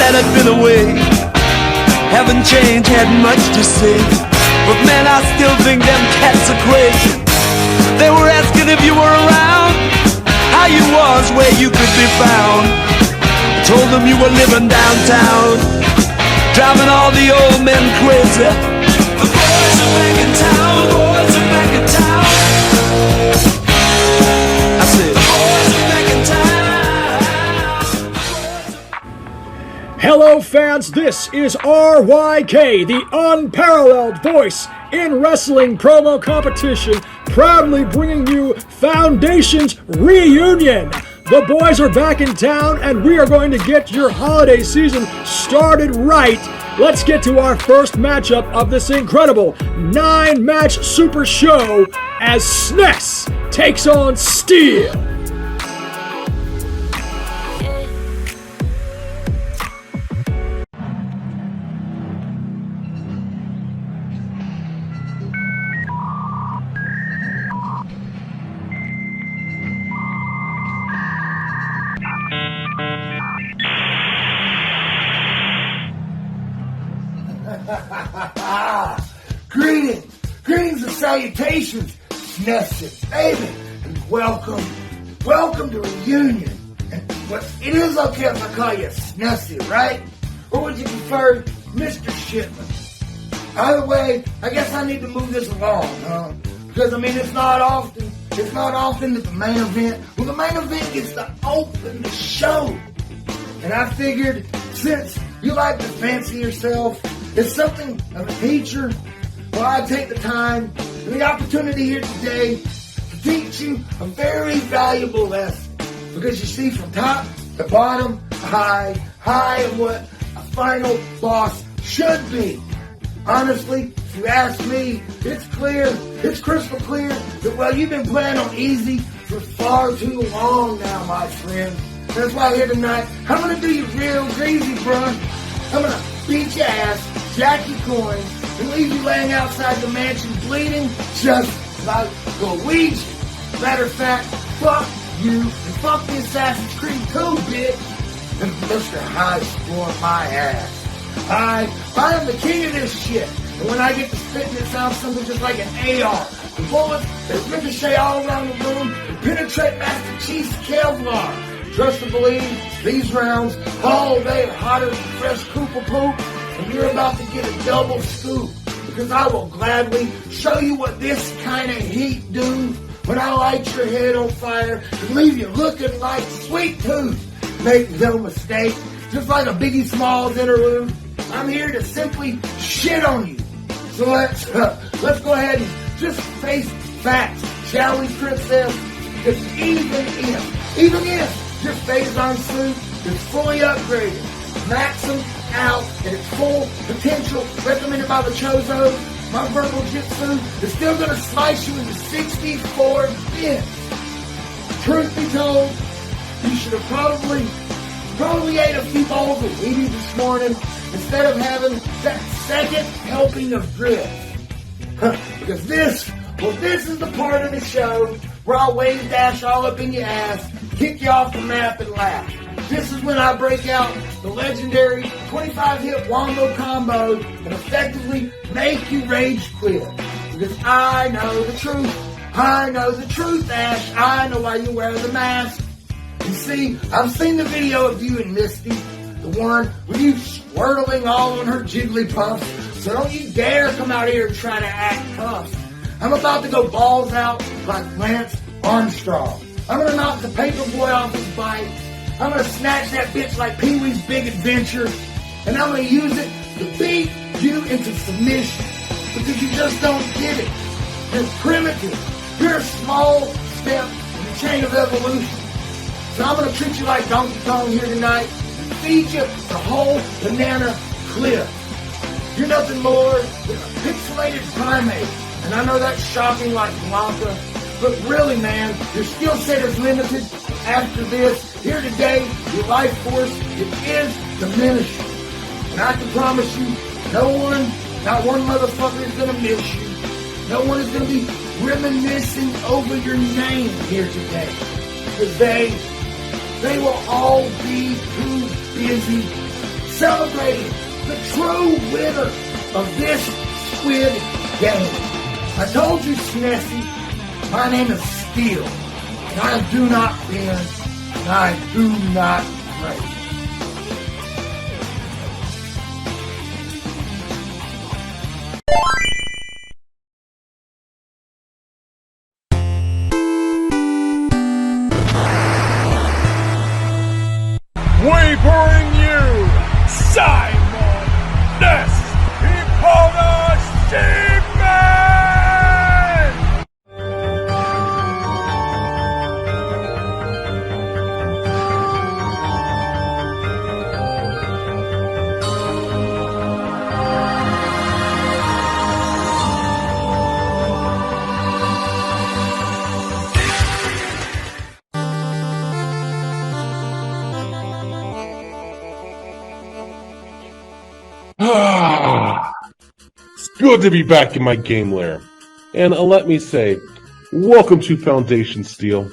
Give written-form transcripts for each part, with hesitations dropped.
that had been away. Haven't changed, had much to say, but man, I still think them cats are crazy. They were asking if you were around, how you was, where you could be found. Told them you were living downtown, driving all the old men crazy. The boys are back in town, boys are back in town. I said, the boys are back in town. Hello fans, this is RYK, the unparalleled voice in wrestling promo competition, proudly bringing you Foundation's reunion. The boys are back in town and we are going to get your holiday season started right. Let's get to our first matchup of this incredible 9-match Super Show as SNES takes on Steel. Greetings and salutations, SNES, baby, and welcome to reunion. And it is okay if I call you SNES, right? Or would you prefer Mr. Shipman? Either way, I guess I need to move this along, because I mean it's not often that the main event, the main event gets to open the show. And I figured, since you like to fancy yourself as something of a teacher, well, I take the time and the opportunity here today to teach you a very valuable lesson. Because you see, from top to bottom, high of what a final boss should be. Honestly, if you ask me, it's crystal clear that, well, you've been playing on easy for far too long now, my friend. That's why here tonight, I'm going to do you real greasy, bruh. I'm going to beat your ass, jack your coins, and leave you laying outside the mansion bleeding just like Luigi. Matter of fact, fuck you and fuck the Assassin's Creed 2, bitch. And Mr. High score my ass. I am the king of this shit. And when I get to spitting, it sounds something just like an AR. The bullets, they ricochet all around the room and penetrate Master Chief's Kevlar. Trust to believe, these rounds, they are hotter than fresh Koopa poop, and you're about to get a double scoop, because I will gladly show you what this kind of heat do when I light your head on fire and leave you looking like Sweet Tooth. Make no mistake, just like a Biggie Smalls interlude, I'm here to simply shit on you. So let's go ahead and just face facts, shall we, princess? Because even if your Phazon suit is fully upgraded, maxed out at its full potential recommended by the Chozos, my verbal jitsu is still going to slice you into 64 bits. Truth be told, you should have probably ate a few bowls of Wheaties this morning instead of having that second helping of grits. Because this is the part of the show where I'll wave dash all up in your ass, kick you off the map, and laugh. This is when I break out the legendary 25-hit wombo combo and effectively make you rage quit. Because I know the truth. I know the truth, Ash. I know why you wear the mask. You see, I've seen the video of you and Misty, the one with you swirling all on her Jigglypuffs. So don't you dare come out here and try to act tough. I'm about to go balls out like Lance Armstrong. I'm going to knock the paper boy off his bike. I'm going to snatch that bitch like Pee-wee's Big Adventure. And I'm going to use it to beat you into submission. Because you just don't get it. You're primitive. You're a small step in the chain of evolution. So I'm going to treat you like Donkey Kong here tonight and feed you the whole banana clip. You're nothing more than a pixelated primate. And I know that's shocking like Blanca. But really, man, your skill set is limited. After this, here today, your life force, it is diminishing. And I can promise you, not one motherfucker is going to miss you. No one is going to be reminiscing over your name here today. Because they will all be too busy celebrating the true winner of this squid game. I told you, SNESy, my name is Steel, and I do not bend, and I do not break. We bring you Simon Ness Ipona Sheepman! It's good to be back in my game lair. And let me say, welcome to Foundation Steel.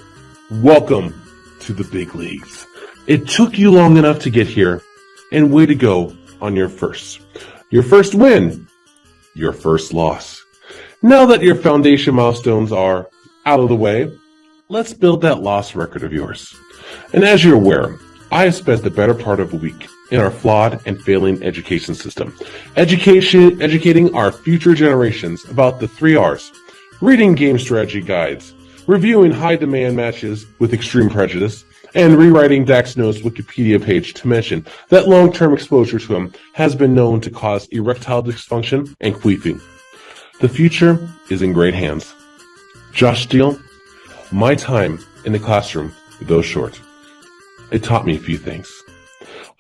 Welcome to the big leagues. It took you long enough to get here, and way to go on your first. Your first win, your first loss. Now that your foundation milestones are out of the way, let's build that loss record of yours. And as you're aware, I have spent the better part of a week in our flawed and failing education system, educating our future generations about the 3 R's, reading game strategy guides, reviewing high-demand matches with extreme prejudice, and rewriting Dak Snow's Wikipedia page to mention that long-term exposure to him has been known to cause erectile dysfunction and queefing. The future is in great hands. Josh Steele, my time in the classroom, though short, it taught me a few things.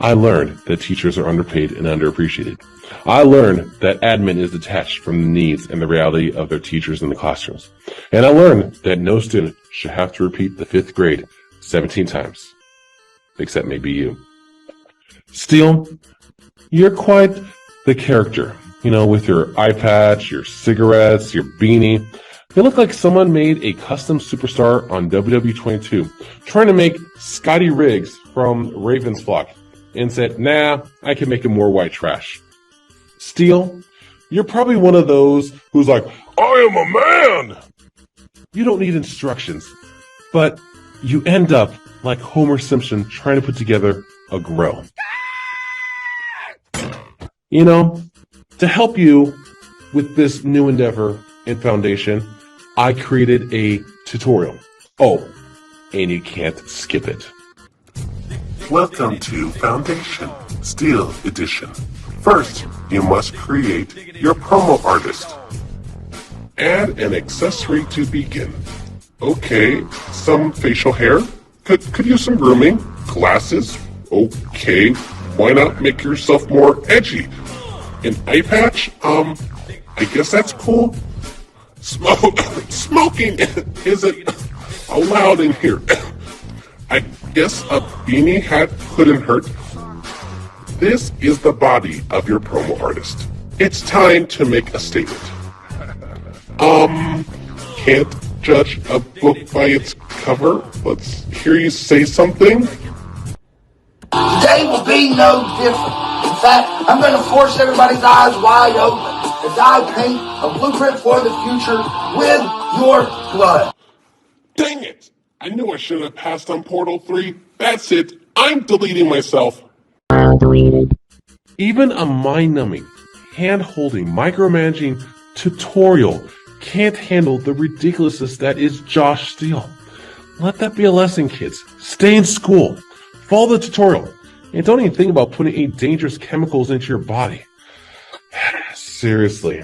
I learned that teachers are underpaid and underappreciated. I learned that admin is detached from the needs and the reality of their teachers in the classrooms. And I learned that no student should have to repeat the 5th grade 17 times. Except maybe you. Steele, you're quite the character. You know, with your eye patch, your cigarettes, your beanie. You look like someone made a custom superstar on WW22, trying to make Scotty Riggs from Raven's Flock, and said, nah, I can make him more white trash. Steele, you're probably one of those who's like, I am a man! You don't need instructions, but you end up like Homer Simpson trying to put together a grill. You know, to help you with this new endeavor in Foundation, I created a tutorial. Oh, and you can't skip it. Welcome to Foundation Steel Edition. First, you must create your promo artist. Add an accessory to begin. Okay, some facial hair. Could use some grooming. Glasses. Okay, why not make yourself more edgy? An eye patch? I guess that's cool. Smoking isn't allowed in here. I guess a beanie hat couldn't hurt. This is the body of your promo artist. It's time to make a statement. Can't judge a book by its cover. Let's hear you say something. Today will be no different. In fact, I'm going to force everybody's eyes wide open as I paint a blueprint for the future with your blood. Dang it! I knew I should have passed on Portal 3. That's it. I'm deleting myself. Even a mind-numbing, hand-holding, micromanaging tutorial can't handle the ridiculousness that is Josh Steele. Let that be a lesson, kids. Stay in school. Follow the tutorial. And don't even think about putting any dangerous chemicals into your body. Seriously.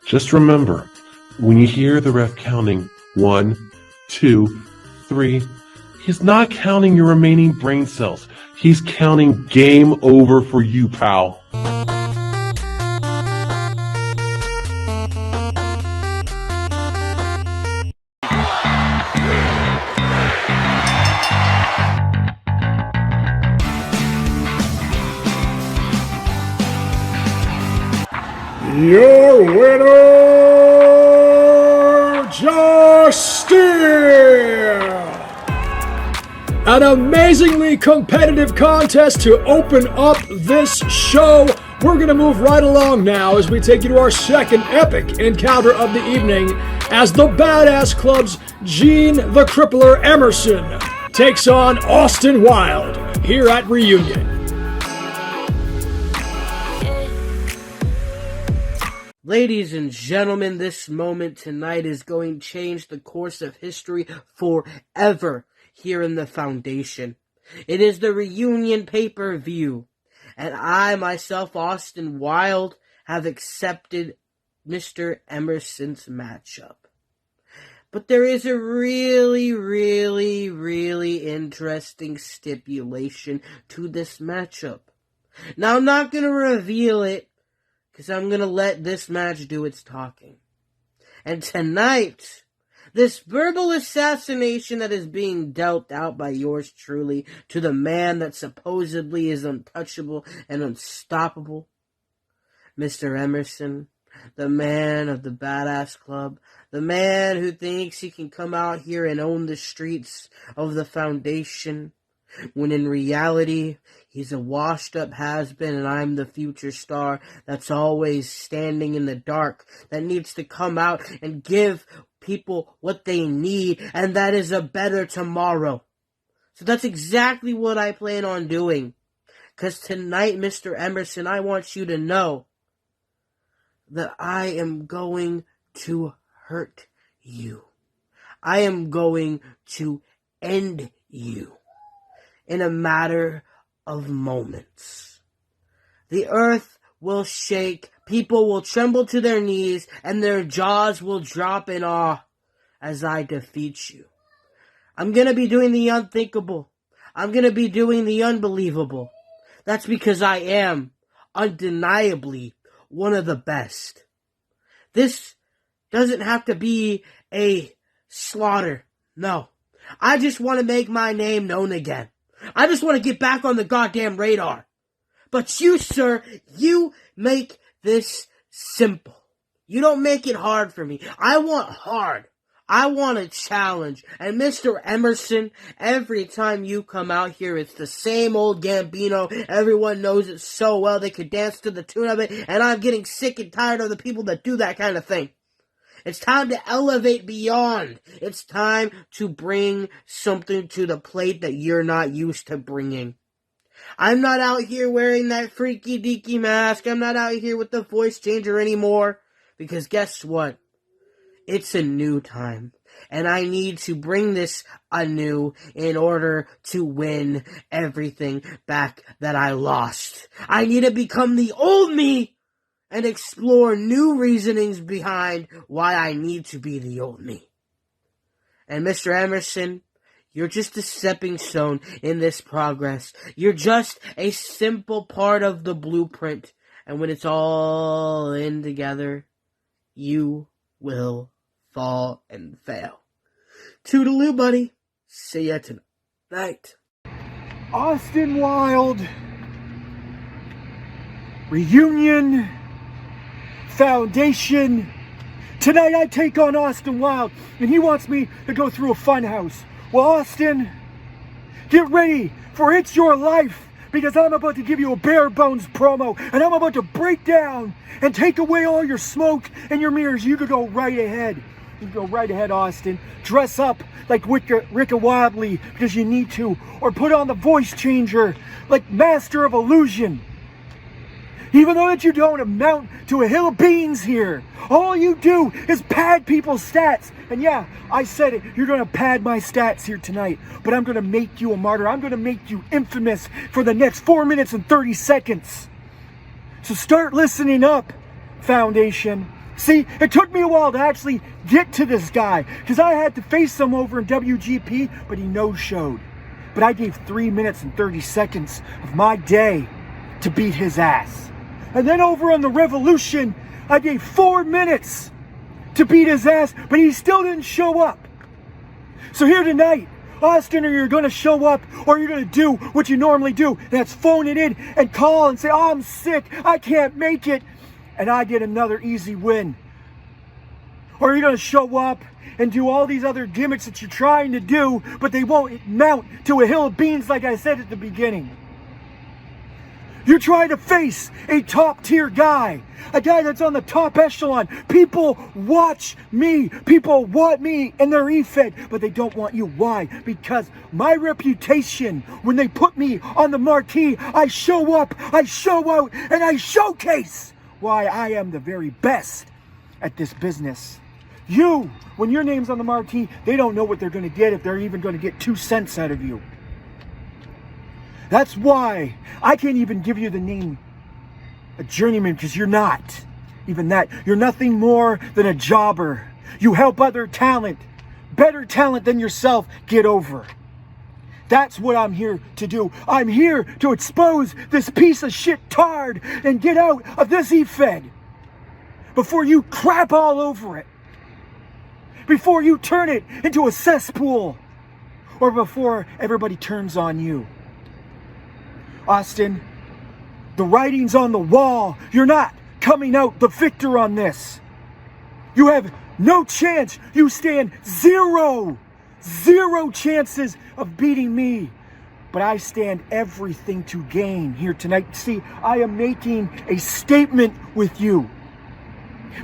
Just remember, when you hear the ref counting 1, 2, 3, he's not counting your remaining brain cells. He's counting game over for you, pal. Your winner, Josh Steele! An amazingly competitive contest to open up this show. We're going to move right along now as we take you to our second epic encounter of the evening as the Badass Club's Gene the Crippler Emerson takes on Austin WYLD here at Reunion. Ladies and gentlemen, this moment tonight is going to change the course of history forever here in the Foundation. It is the Reunion pay-per-view, and I, myself, Austin WYLD, have accepted Mr. Emerson's matchup. But there is a really interesting stipulation to this matchup. Now, I'm not going to reveal it, because I'm going to let this match do its talking. And tonight, this verbal assassination that is being dealt out by yours truly to the man that supposedly is untouchable and unstoppable, Mr. Emerson, the man of the Badass Club, the man who thinks he can come out here and own the streets of the Foundation, when in reality, he's a washed-up has-been and I'm the future star that's always standing in the dark, that needs to come out and give people what they need, and that is a better tomorrow. So that's exactly what I plan on doing. Because tonight, Mr. Emerson, I want you to know that I am going to hurt you. I am going to end you in a matter of moments. The earth will shake, people will tremble to their knees, and their jaws will drop in awe as I defeat you. I'm going to be doing the unthinkable. I'm going to be doing the unbelievable. That's because I am undeniably one of the best. This doesn't have to be a slaughter. No. I just want to make my name known again. I just want to get back on the goddamn radar. But you, sir, you make this simple. You don't make it hard for me. I want hard. I want a challenge. And Mr. Emerson, every time you come out here, it's the same old Gambino. Everyone knows it so well they could dance to the tune of it. And I'm getting sick and tired of the people that do that kind of thing. It's time to elevate beyond. It's time to bring something to the plate that you're not used to bringing. I'm not out here wearing that freaky deaky mask. I'm not out here with the voice changer anymore. Because guess what? It's a new time. And I need to bring this anew in order to win everything back that I lost. I need to become the old me and explore new reasonings behind why I need to be the old me. And Mr. Emerson, you're just a stepping stone in this progress. You're just a simple part of the blueprint. And when it's all in together, you will fall and fail. Toodaloo, buddy. See ya tonight. Austin WYLD, Reunion, Foundation. Tonight I take on Austin WYLD, and he wants me to go through a fun house. Well, Austin, get ready for It's Your Life, because I'm about to give you a bare bones promo, and I'm about to break down and take away all your smoke and your mirrors. You could go right ahead. You can go right ahead, Austin. Dress up like RIKA WILDLEE because you need to, or put on the voice changer like Master of Illusion. Even though that you don't amount to a hill of beans here, all you do is pad people's stats. And yeah, I said it, you're gonna pad my stats here tonight, but I'm gonna make you a martyr. I'm gonna make you infamous for the next 4 minutes and 30 seconds. So start listening up, Foundation. See, it took me a while to actually get to this guy, because I had to face him over in WGP, but he no-showed. But I gave 3 minutes and 30 seconds of my day to beat his ass. And then over on the Revolution, I gave 4 minutes to beat his ass, but he still didn't show up. So here tonight, Austin, you're going to show up, or you're going to do what you normally do. That's phone it in and call and say, oh, I'm sick, I can't make it. And I get another easy win. Or are you going to show up and do all these other gimmicks that you're trying to do, but they won't mount to a hill of beans like I said at the beginning? You're trying to face a top tier guy, a guy that's on the top echelon. People watch me. People want me in their E-Fed, but they don't want you. Why? Because my reputation, when they put me on the marquee, I show up, I show out, and I showcase why I am the very best at this business. You, when your name's on the marquee, they don't know what they're going to get, if they're even going to get 2 cents out of you. That's why I can't even give you the name a journeyman, because you're not even that. You're nothing more than a jobber. You help other talent, better talent than yourself, get over. That's what I'm here to do. I'm here to expose this piece of shit tard and get out of this E-Fed before you crap all over it. Before you turn it into a cesspool. Or before everybody turns on you. Austin, the writing's on the wall. You're not coming out the victor on this. You have no chance. You stand zero chances of beating me. But I stand everything to gain here tonight. See, I am making a statement with you.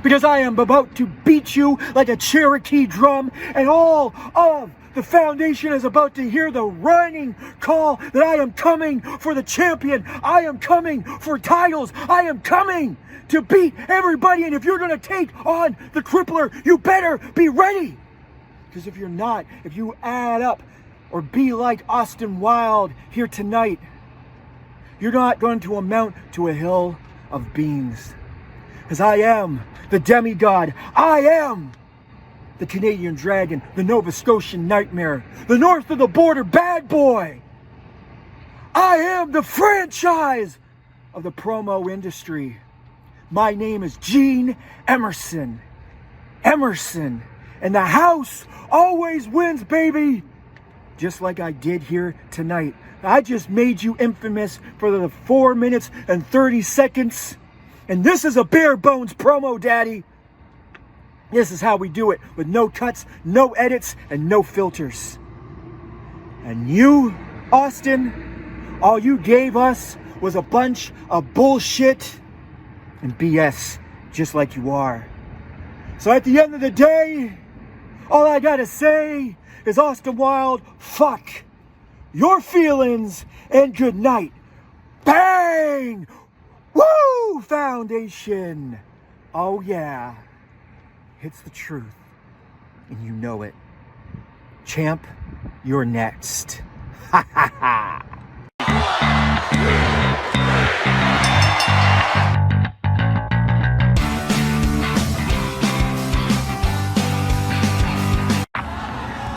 Because I am about to beat you like a Cherokee drum, and all of the foundation is about to hear the running call that I am coming for the champion. I am coming for titles. I am coming to beat everybody. And if you're going to take on the Crippler, you better be ready. Because if you're not, if you add up or be like Austin Wilde here tonight, you're not going to amount to a hill of beans. Because I am the demigod. I am the Canadian Dragon, the Nova Scotian Nightmare, the north of the border bad boy. I am the franchise of the promo industry. My name is Gene Emerson. Emerson. And the house always wins, baby. Just like I did here tonight. I just made you infamous for the 4 minutes and 30 seconds. And this is a bare bones promo, daddy. This is how we do it, with no cuts, no edits, and no filters. And you, Austin, all you gave us was a bunch of bullshit and BS, just like you are. So at the end of the day, all I gotta say is, Austin Wilde, fuck your feelings and good night. Bang! Woo! Foundation. Oh yeah. It's the truth. And you know it. Champ, you're next. Ha ha ha.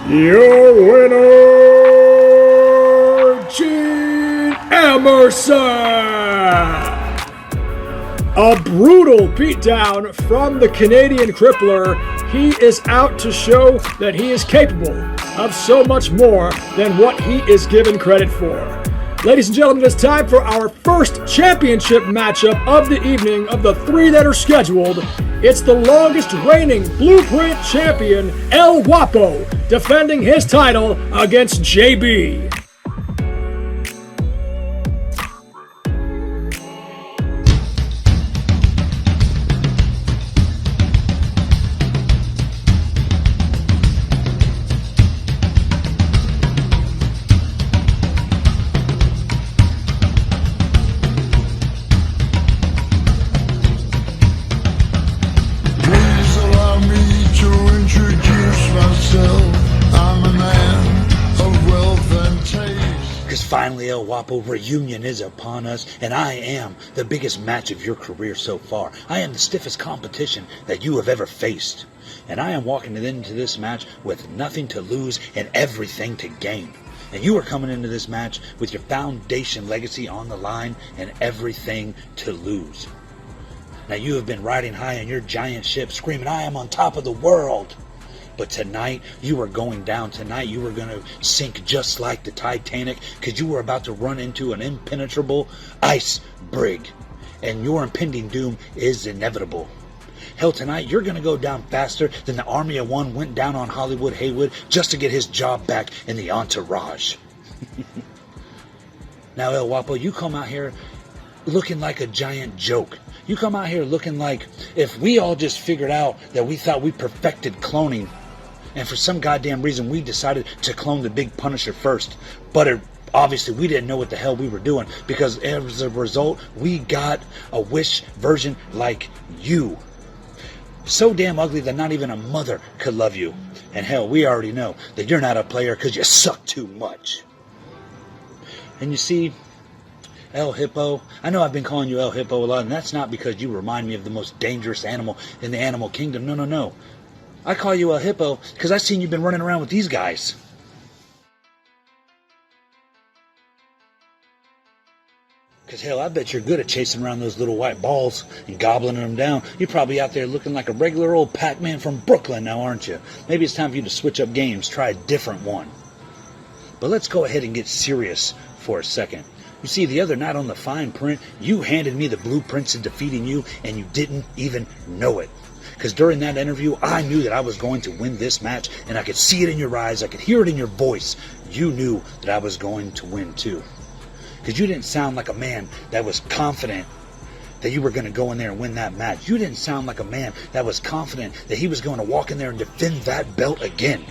Your winner, Gene Emerson! A brutal beatdown from the Canadian Crippler. He is out to show that he is capable of so much more than what he is given credit for. Ladies and gentlemen, it's time for our first championship matchup of the evening of the 3 that are scheduled. It's the longest reigning Blueprint champion, ELWAPPO, defending his title against JB. Finally, ELWAPPO reunion is upon us, and I am the biggest match of your career so far. I am the stiffest competition that you have ever faced, and I am walking into this match with nothing to lose and everything to gain. And you are coming into this match with your foundation legacy on the line and everything to lose. Now, you have been riding high on your giant ship, screaming, "I am on top of the world." But tonight, you are going down. Tonight, you are going to sink just like the Titanic, because you are about to run into an impenetrable ice brig. And your impending doom is inevitable. Hell, tonight you're going to go down faster than the Army of One went down on Hollywood Haywood just to get his job back in the Entourage. Now, ELWAPPO, you come out here looking like a giant joke. You come out here looking like if we all just figured out that we thought we perfected cloning, and for some goddamn reason we decided to clone the Big Punisher first, but obviously we didn't know what the hell we were doing, because as a result we got a Wish version like you. So damn ugly that not even a mother could love you. And hell, we already know that you're not a player because you suck too much. And you see, El Hippo, I know I've been calling you El Hippo a lot, and that's not because you remind me of the most dangerous animal in the animal kingdom. No, no, no. I call you El Hippo because I've seen you been running around with these guys. Because hell, I bet you're good at chasing around those little white balls and gobbling them down. You're probably out there looking like a regular old Pac-Man from Brooklyn now, aren't you? Maybe it's time for you to switch up games, try a different one. But let's go ahead and get serious for a second. You see, the other night on the fine print, you handed me the blueprints to defeating you, and you didn't even know it. Because during that interview, I knew that I was going to win this match, and I could see it in your eyes, I could hear it in your voice. You knew that I was going to win too. Because you didn't sound like a man that was confident that you were going to go in there and win that match. You didn't sound like a man that was confident that he was going to walk in there and defend that belt again.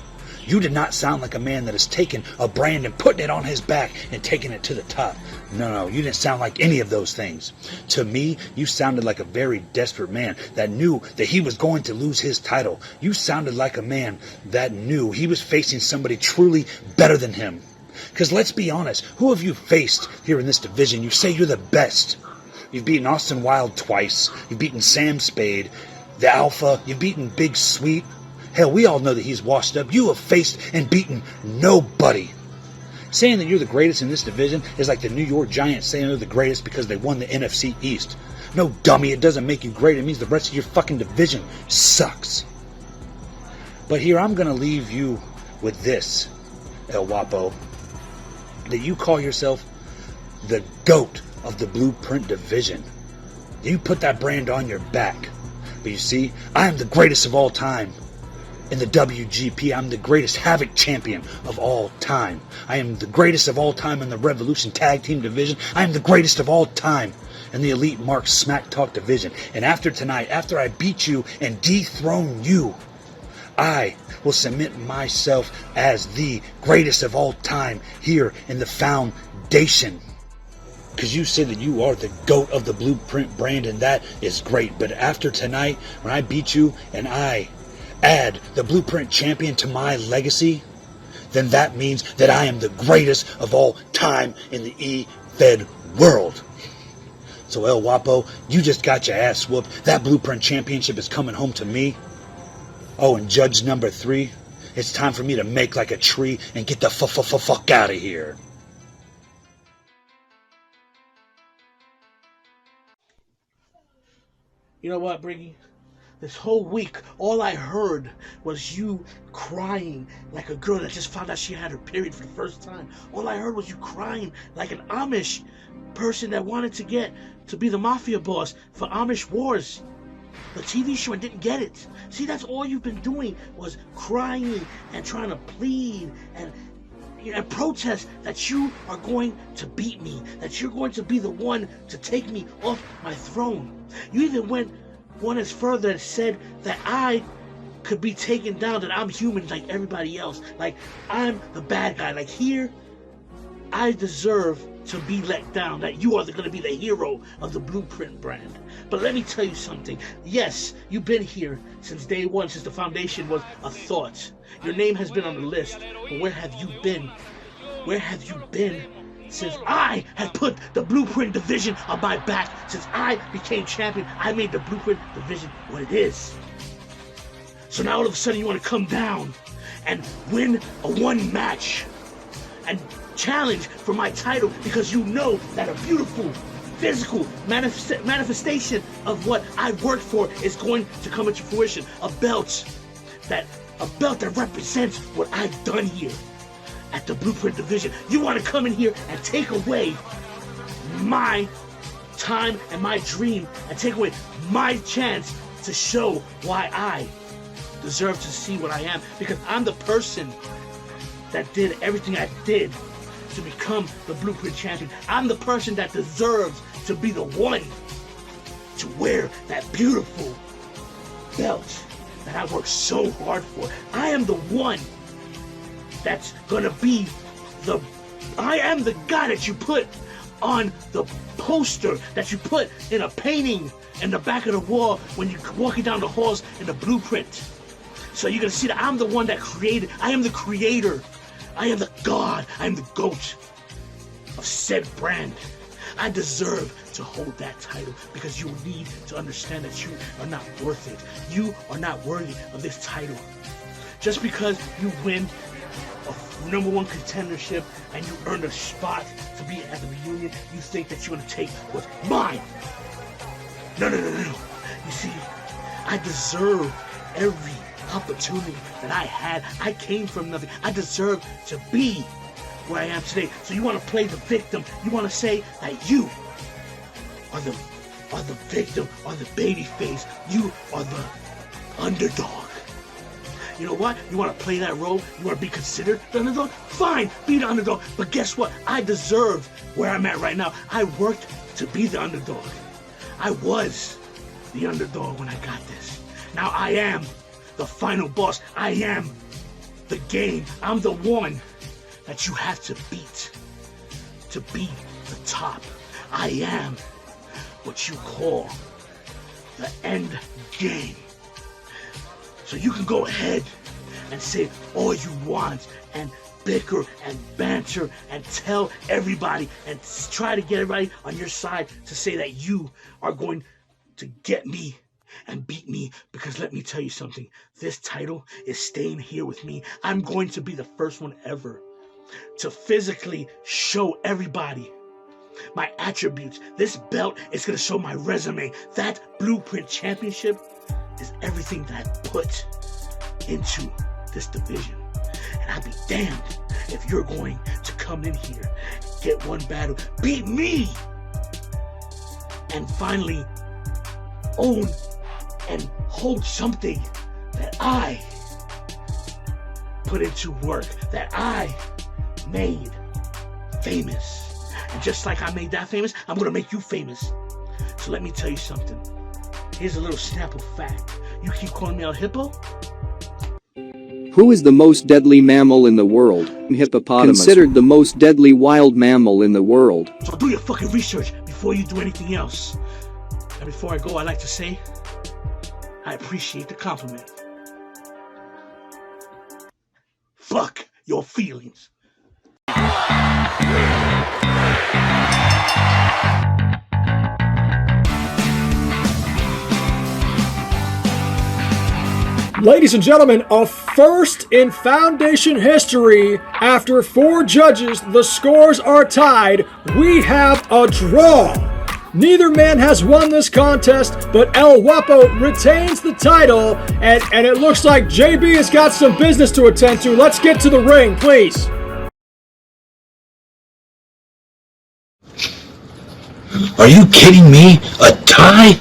You did not sound like a man that has taken a brand and putting it on his back and taking it to the top. No, you didn't sound like any of those things. To me, you sounded like a very desperate man that knew that he was going to lose his title. You sounded like a man that knew he was facing somebody truly better than him. Because let's be honest, who have you faced here in this division? You say you're the best. You've beaten Austin Wilde twice. You've beaten Sam Spade, the Alpha. You've beaten Big Sweet. Hell, we all know that he's washed up. You have faced and beaten nobody. Saying that you're the greatest in this division is like the New York Giants saying they're the greatest because they won the NFC East. No, dummy, it doesn't make you great. It means the rest of your fucking division sucks. But here, I'm going to leave you with this, ELWAPPO, that you call yourself the GOAT of the Blueprint division. You put that brand on your back. But you see, I am the greatest of all time. In the WGP, I'm the greatest Havoc champion of all time. I am the greatest of all time in the Revolution Tag Team division. I am the greatest of all time in the Elite Mark Smack Talk division. And after tonight, after I beat you and dethrone you, I will submit myself as the greatest of all time here in the Foundation. Because you say that you are the GOAT of the Blueprint brand, and that is great. But after tonight, when I beat you and I add the Blueprint champion to my legacy, then that means that I am the greatest of all time in the E-Fed world. So ELWAPPO, you just got your ass whooped. That Blueprint championship is coming home to me. Oh, and judge number 3, it's time for me to make like a tree and get the fuck out of here. You know what, Briggy? This whole week, all I heard was you crying like a girl that just found out she had her period for the first time. All I heard was you crying like an Amish person that wanted to get to be the mafia boss for Amish Wars, the TV show, and didn't get it. See, that's all you've been doing, was crying and trying to plead and protest that you are going to beat me, that you're going to be the one to take me off my throne. You even went one as further and said that I could be taken down, that I'm human like everybody else, like I'm the bad guy, like here I deserve to be let down, that you are going to be the hero of the Blueprint brand. But let me tell you something. Yes, you've been here since day one, since the Foundation was a thought. Your name has been on the list, but where have you been? Where have you been since I had put the Blueprint division on my back? Since I became champion, I made the Blueprint division what it is. So now all of a sudden you want to come down and win a one match and challenge for my title because you know that a beautiful physical manifestation of what I worked for is going to come into fruition. A belt that represents what I've done here at the Blueprint division. You want to come in here and take away my time and my dream and take away my chance to show why I deserve to see what I am, because I'm the person that did everything I did to become the Blueprint champion. I'm the person that deserves to be the one to wear that beautiful belt that I worked so hard for. I am the one that's gonna be I am the guy that you put on the poster, that you put in a painting in the back of the wall when you're walking down the halls in the Blueprint. So you're gonna see that I'm the one that created. I am the creator. I am the god. I am the GOAT of said brand. I deserve to hold that title because you need to understand that you are not worth it. You are not worthy of this title. Just because you win a #1 contendership and you earn a spot to be at the reunion, you think that you're gonna take what's mine. No. You see, I deserve every opportunity that I had. I came from nothing. I deserve to be where I am today. So you want to play the victim. You want to say that you are the victim, or the baby face. You are the underdog. You know what? You want to play that role? You want to be considered the underdog? Fine, be the underdog. But guess what? I deserve where I'm at right now. I worked to be the underdog. I was the underdog when I got this. Now I am the final boss. I am the game. I'm the one that you have to beat to be the top. I am what you call the end game. So you can go ahead and say all you want and bicker and banter and tell everybody and try to get everybody on your side to say that you are going to get me and beat me, because let me tell you something, this title is staying here with me. I'm going to be the first one ever to physically show everybody my attributes. This belt is going to show my resume. That Blueprint Championship is everything that I put into this division. And I'd be damned if you're going to come in here, get one battle, beat me, and finally own and hold something that I put into work, that I made famous. And just like I made that famous, I'm gonna make you famous. So let me tell you something. Here's a little Snapple fact. You keep calling me a hippo? Who is the most deadly mammal in the world? Hippopotamus. Considered the most deadly wild mammal in the world. So do your fucking research before you do anything else. And before I go, I'd like to say, I appreciate the compliment. Fuck your feelings. Ladies and gentlemen, a first in Foundation history. After 4 judges, the scores are tied. We have a draw. Neither man has won this contest, but ELWAPPO retains the title, and it looks like JB has got some business to attend to. Let's get to the ring, please. Are you kidding me? A tie?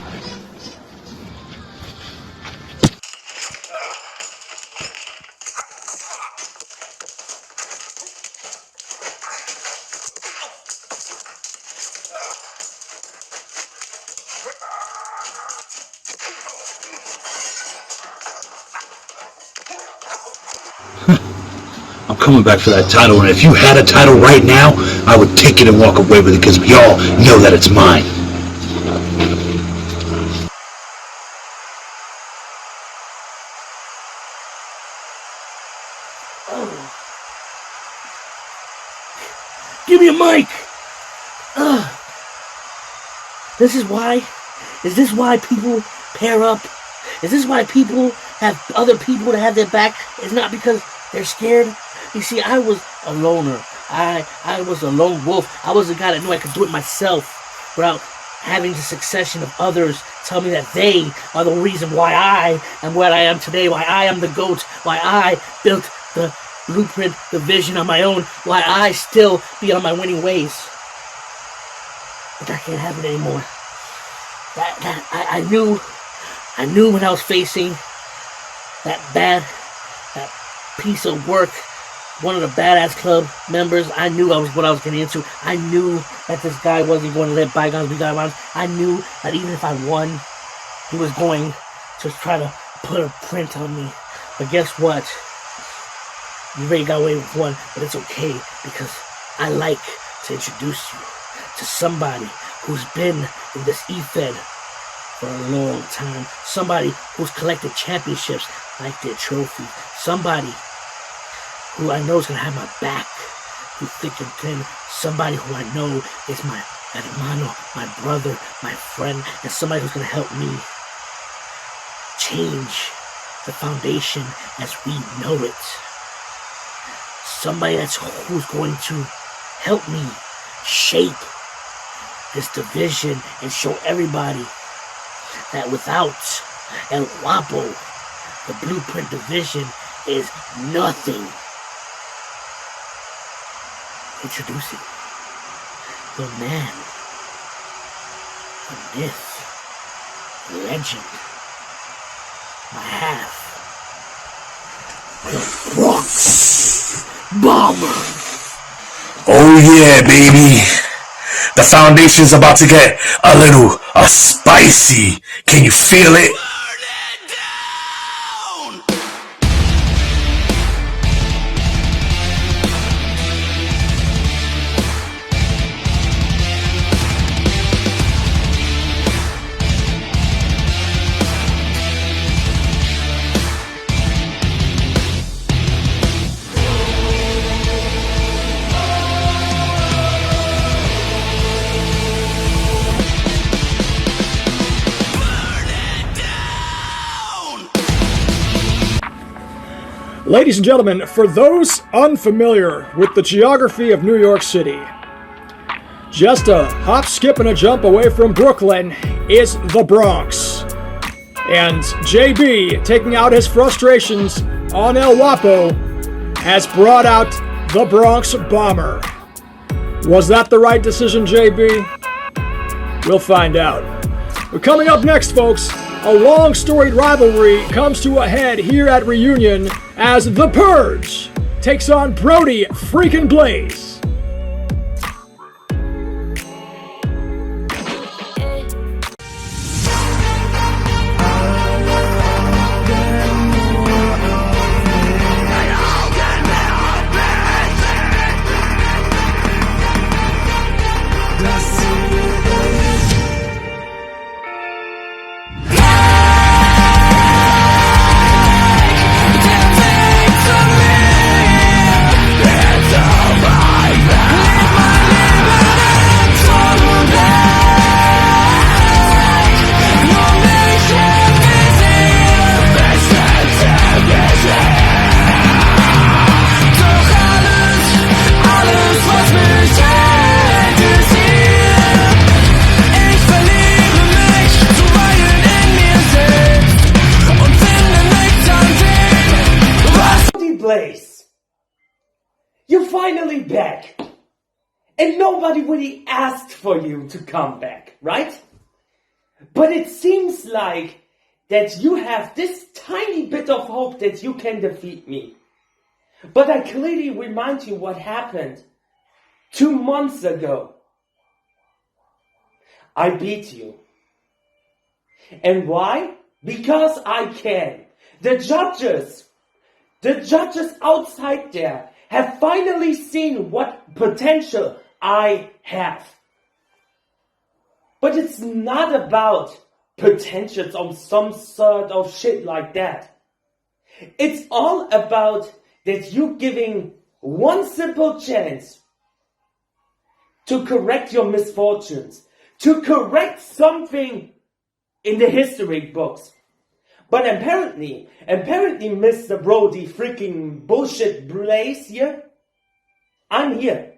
I'm coming back for that title, and if you had a title right now, I would take it and walk away with it, because we all know that it's mine. Give me a mic! Is this why people pair up? Is this why people have other people to have their back? It's not because they're scared. You see, I was a loner. I was a lone wolf. I was the guy that knew I could do it myself without having the succession of others tell me that they are the reason why I am where I am today, why I am the GOAT, why I built the Blueprint, the vision on my own, why I still be on my winning ways. But that can't happen anymore. I knew I knew when I was facing that piece of work, one of the Badass Club members, I knew what I was getting into. I knew that this guy wasn't going to let bygones be bygones. I knew that even if I won, he was going to try to put a print on me. But guess what? You already got away with one, but it's okay, because I like to introduce you to somebody who's been in this EFED for a long time. Somebody who's collected championships like their trophy. Somebody who I know is going to have my back through thick and thin. Somebody who I know is my hermano, my brother, my friend, and somebody who's going to help me change the foundation as we know it. Somebody who's going to help me shape this division and show everybody that without ELWAPPO, the Blueprint division is nothing. Introducing the man, the myth, the legend, my half, the Bronx Bomber. Oh yeah, baby. The foundation's about to get a little spicy. Can you feel it? Ladies and gentlemen, for those unfamiliar with the geography of New York City, just a hop, skip, and a jump away from Brooklyn is the Bronx. And JB, taking out his frustrations on ELWAPPO, has brought out the Bronx Bomber. Was that the right decision, JB? We'll find out. But coming up next, folks, a long storied rivalry comes to a head here at Reunion as the Purge takes on Brody freaking Blaze. You're finally back. And nobody really asked for you to come back, right? But it seems like that you have this tiny bit of hope that you can defeat me. But I clearly remind you what happened 2 months ago. I beat you. And why? Because I can. The judges outside there have finally seen what potential I have. But it's not about potentials on some sort of shit like that. It's all about that you giving one simple chance to correct your misfortunes, to correct something in the history books. But apparently, Mr. Brody freaking bullshit Blaze here, I'm here.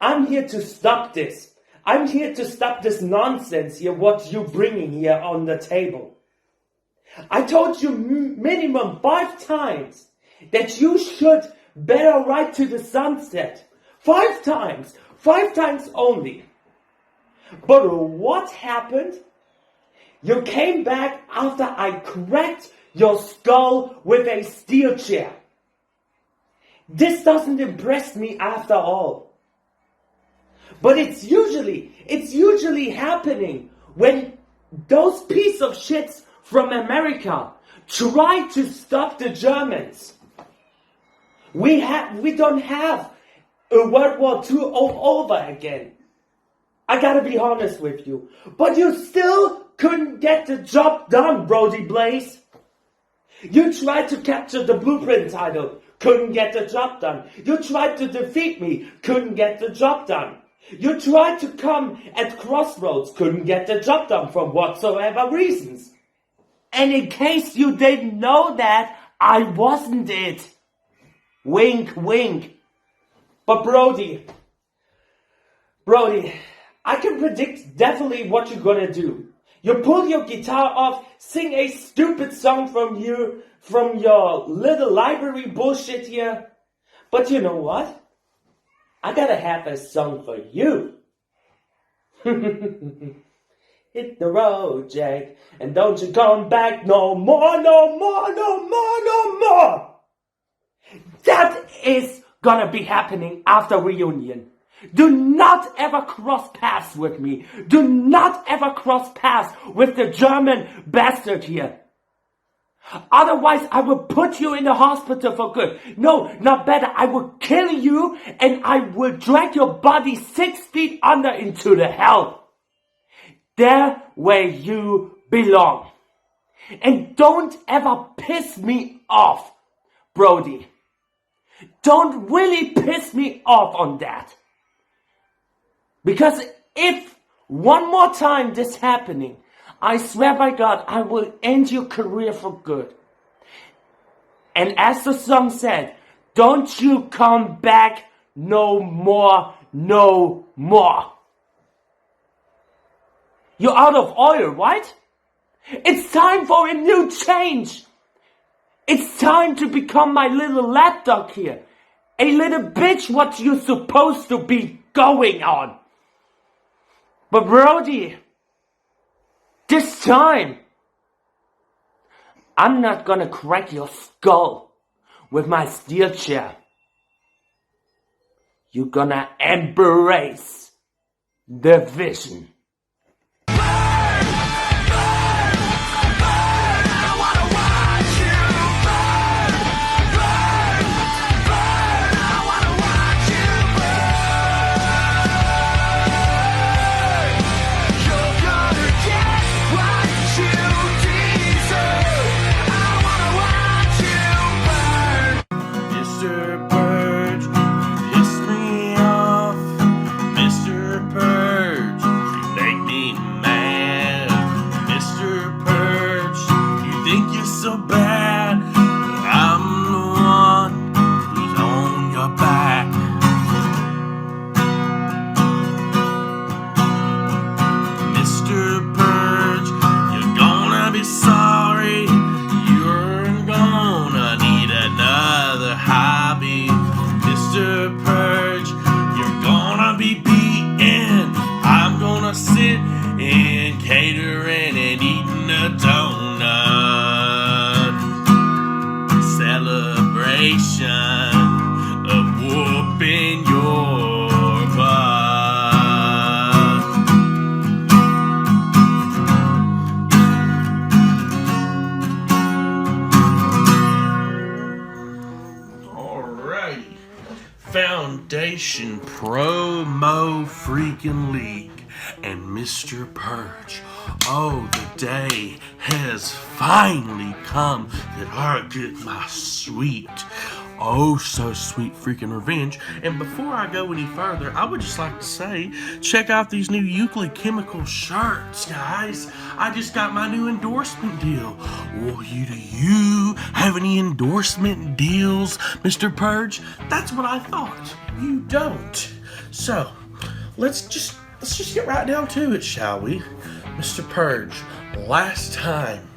I'm here to stop this. I'm here to stop this nonsense here, what you bringing here on the table. I told you minimum 5 times that you should better ride to the sunset. 5 times. 5 times only. But what happened? You came back after I cracked your skull with a steel chair. This doesn't impress me after all. But it's usually happening when those piece of shits from America try to stop the Germans. We don't have a World War II all over again. I gotta be honest with you. But you still couldn't get the job done, Brody Blaze. You tried to capture the Blueprint title, couldn't get the job done. You tried to defeat me, couldn't get the job done. You tried to come at Crossroads, couldn't get the job done for whatsoever reasons. And in case you didn't know that, I wasn't it. Wink, wink. But Brody, I can predict definitely what you're gonna do. You pull your guitar off, sing a stupid song from your little library bullshit here. But you know what? I gotta have a song for you. Hit the road, Jack, and don't you come back no more, no more, no more, no more. That is gonna be happening after reunion. Do not ever cross paths with me. Do not ever cross paths with the German bastard here. Otherwise, I will put you in the hospital for good. No, not better. I will kill you and I will drag your body 6 feet under into the hell. There where you belong. And don't ever piss me off, Brody. Don't really piss me off on that. Because if one more time this happening, I swear by God, I will end your career for good. And as the song said, don't you come back no more, no more. You're out of oil, right? It's time for a new change. It's time to become my little lapdog here. A little bitch what you're supposed to be going on. But Brody, this time, I'm not gonna crack your skull with my steel chair. You're gonna embrace the vision. Sit and catering and eating a donut. Celebration of whooping your butt. Alrighty. Foundation Promo Freakin' League. And Mr. Purge, oh, the day has finally come that I get my sweet, oh so sweet freaking revenge. And before I go any further, I would just like to say, check out these new Euclid Chemical shirts, guys. I just got my new endorsement deal. Oh, do you have any endorsement deals, Mr. Purge? That's what I thought. You don't. So, let's just get right down to it, shall we? Mr. Purge, last time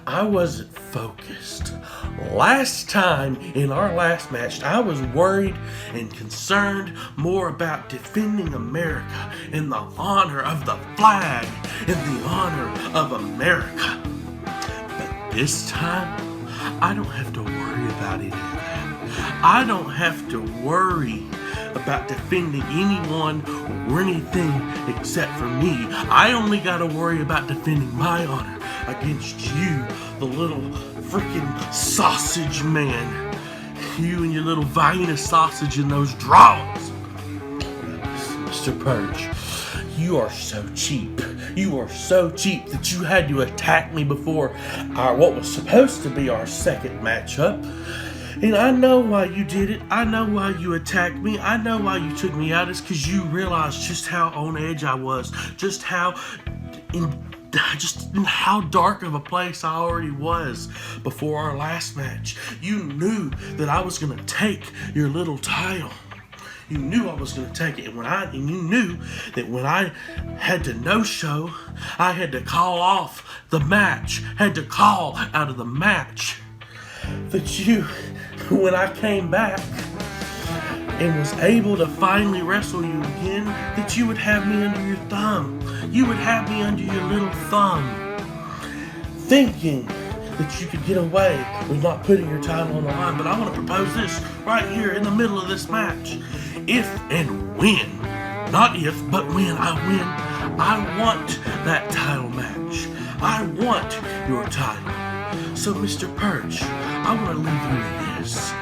I wasn't focused. Last time in our last match, I was worried and concerned more about defending America in the honor of the flag, in the honor of America. But this time, I don't have to worry about any of that. I don't have to worry about defending anyone or anything except for me. I only gotta worry about defending my honor against you, the little freaking sausage man. You and your little Vienna sausage in those drawers. Mr. Purge, you are so cheap. You are so cheap that you had to attack me before our what was supposed to be our second matchup. And I know why you did it. I know why you attacked me. I know why you took me out. It's because you realized just how on edge I was. Just how in how dark of a place I already was before our last match. You knew that I was going to take your little title. You knew I was going to take it. And you knew that when I had to no-show, I had to call off the match. Had to call out of the match. That you, when I came back and was able to finally wrestle you again, that you would have me under your thumb. You would have me under your little thumb. Thinking that you could get away with not putting your title on the line. But I want to propose this right here in the middle of this match. If and when, not if, but when I win, I want that title match. I want your title. So, Mr. Purge, I want to leave you with this.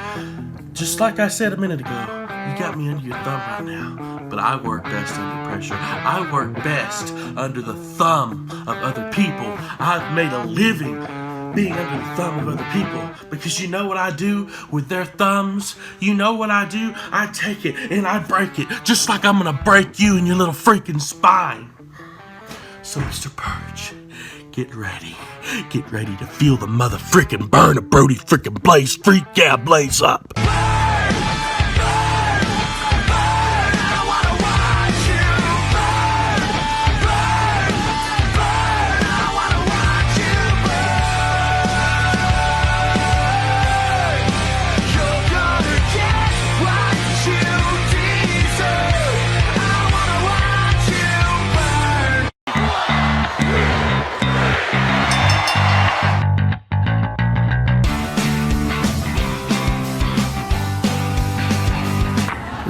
Just like I said a minute ago, you got me under your thumb right now. But I work best under pressure. I work best under the thumb of other people. I've made a living being under the thumb of other people. Because you know what I do with their thumbs? You know what I do? I take it and I break it. Just like I'm going to break you in your little freaking spine. So, Mr. Purge, get ready. Get ready to feel the mother frickin' burn of Brody frickin' blaze. Freak yeah, blaze up.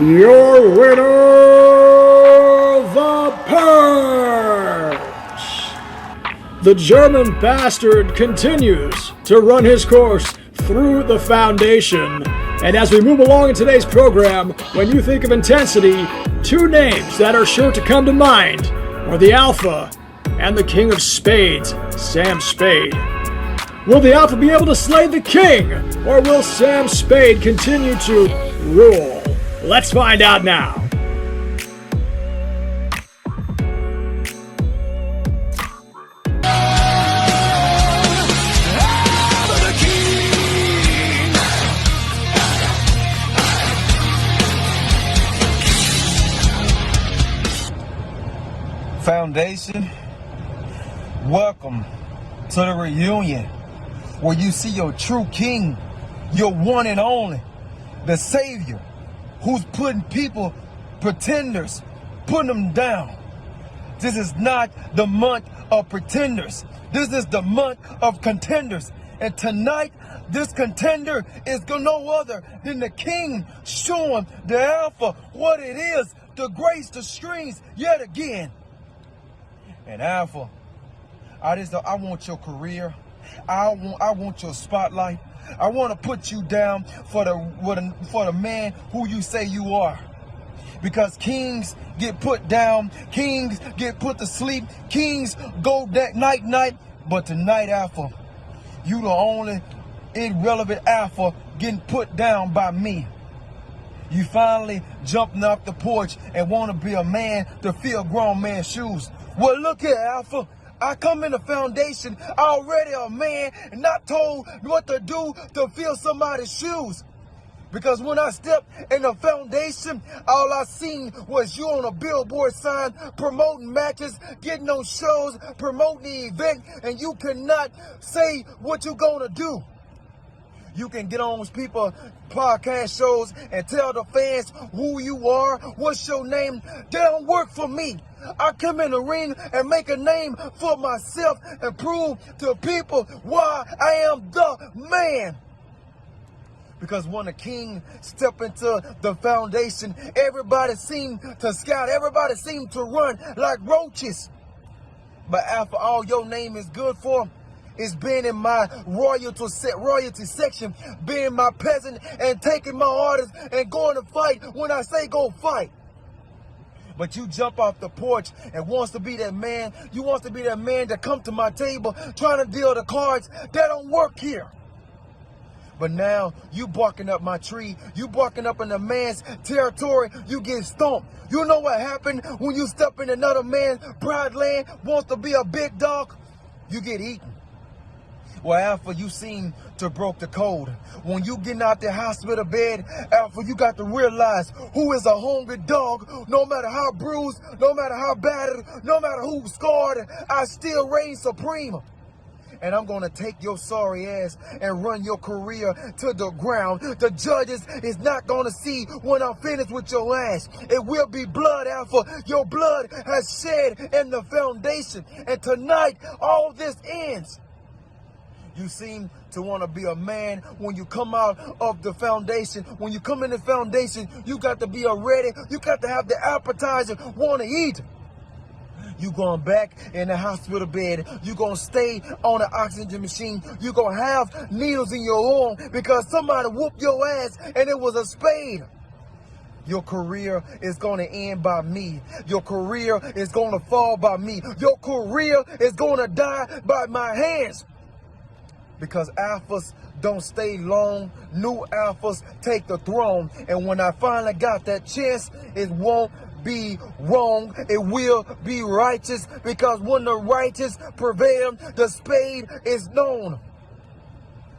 Your winner, the Purge! The German bastard continues to run his course through the foundation. And as we move along in today's program, when you think of intensity, two names that are sure to come to mind are the Alpha and the King of Spades, Sam Spade. Will the Alpha be able to slay the King, or will Sam Spade continue to rule? Let's find out now. Foundation, welcome to the reunion where you see your true king, your one and only, the savior, who's putting people, pretenders, putting them down. This is not the month of pretenders. This is the month of contenders. And tonight, this contender is no other than the king, showing the Alpha what it is to grace the streams yet again. And Alpha, I want your career. I want your spotlight. I want to put you down for the man who you say you are. Because kings get put down, kings get put to sleep, kings go that night. But tonight, Alpha, you the only irrelevant Alpha getting put down by me. You finally jumping off the porch and want to be a man to fill grown man's shoes. Well, look here, Alpha. I come in the foundation already a man and not told what to do to fill somebody's shoes. Because when I stepped in the foundation, all I seen was you on a billboard sign, promoting matches, getting on shows, promoting the event, and you cannot say what you're gonna do. You can get on people podcast shows and tell the fans who you are, what's your name. They don't work for me. I come in the ring and make a name for myself and prove to people why I am the man. Because when the king stepped into the foundation, everybody seemed to scout, everybody seemed to run like roaches. But after all your name is good for, is being in my royalty section, being my peasant and taking my orders and going to fight when I say go fight. But you jump off the porch and wants to be that man. You want to be that man that come to my table trying to deal the cards. That don't work here. But now you barking up my tree. You barking up in a man's territory. You get stomped. You know what happened when you step in another man's pride land, wants to be a big dog? You get eaten. Well, Alpha, you seem to broke the code. When you getting out the hospital bed, Alpha, you got to realize who is a hungry dog. No matter how bruised, no matter how battered, no matter who's scarred, I still reign supreme. And I'm going to take your sorry ass and run your career to the ground. The judges is not going to see when I'm finished with your ass. It will be blood, Alpha. Your blood has shed in the foundation. And tonight, all this ends. You seem to want to be a man when you come out of the foundation. When you come in the foundation, you got to be ready. You got to have the appetizer, want to eat. You going back in the hospital bed. You going to stay on the oxygen machine. You going to have needles in your arm because somebody whooped your ass and it was a spade. Your career is going to end by me. Your career is going to fall by me. Your career is going to die by my hands. Because alphas don't stay long. New alphas take the throne. And when I finally got that chance, it won't be wrong. It will be righteous. Because when the righteous prevail, the spade is known.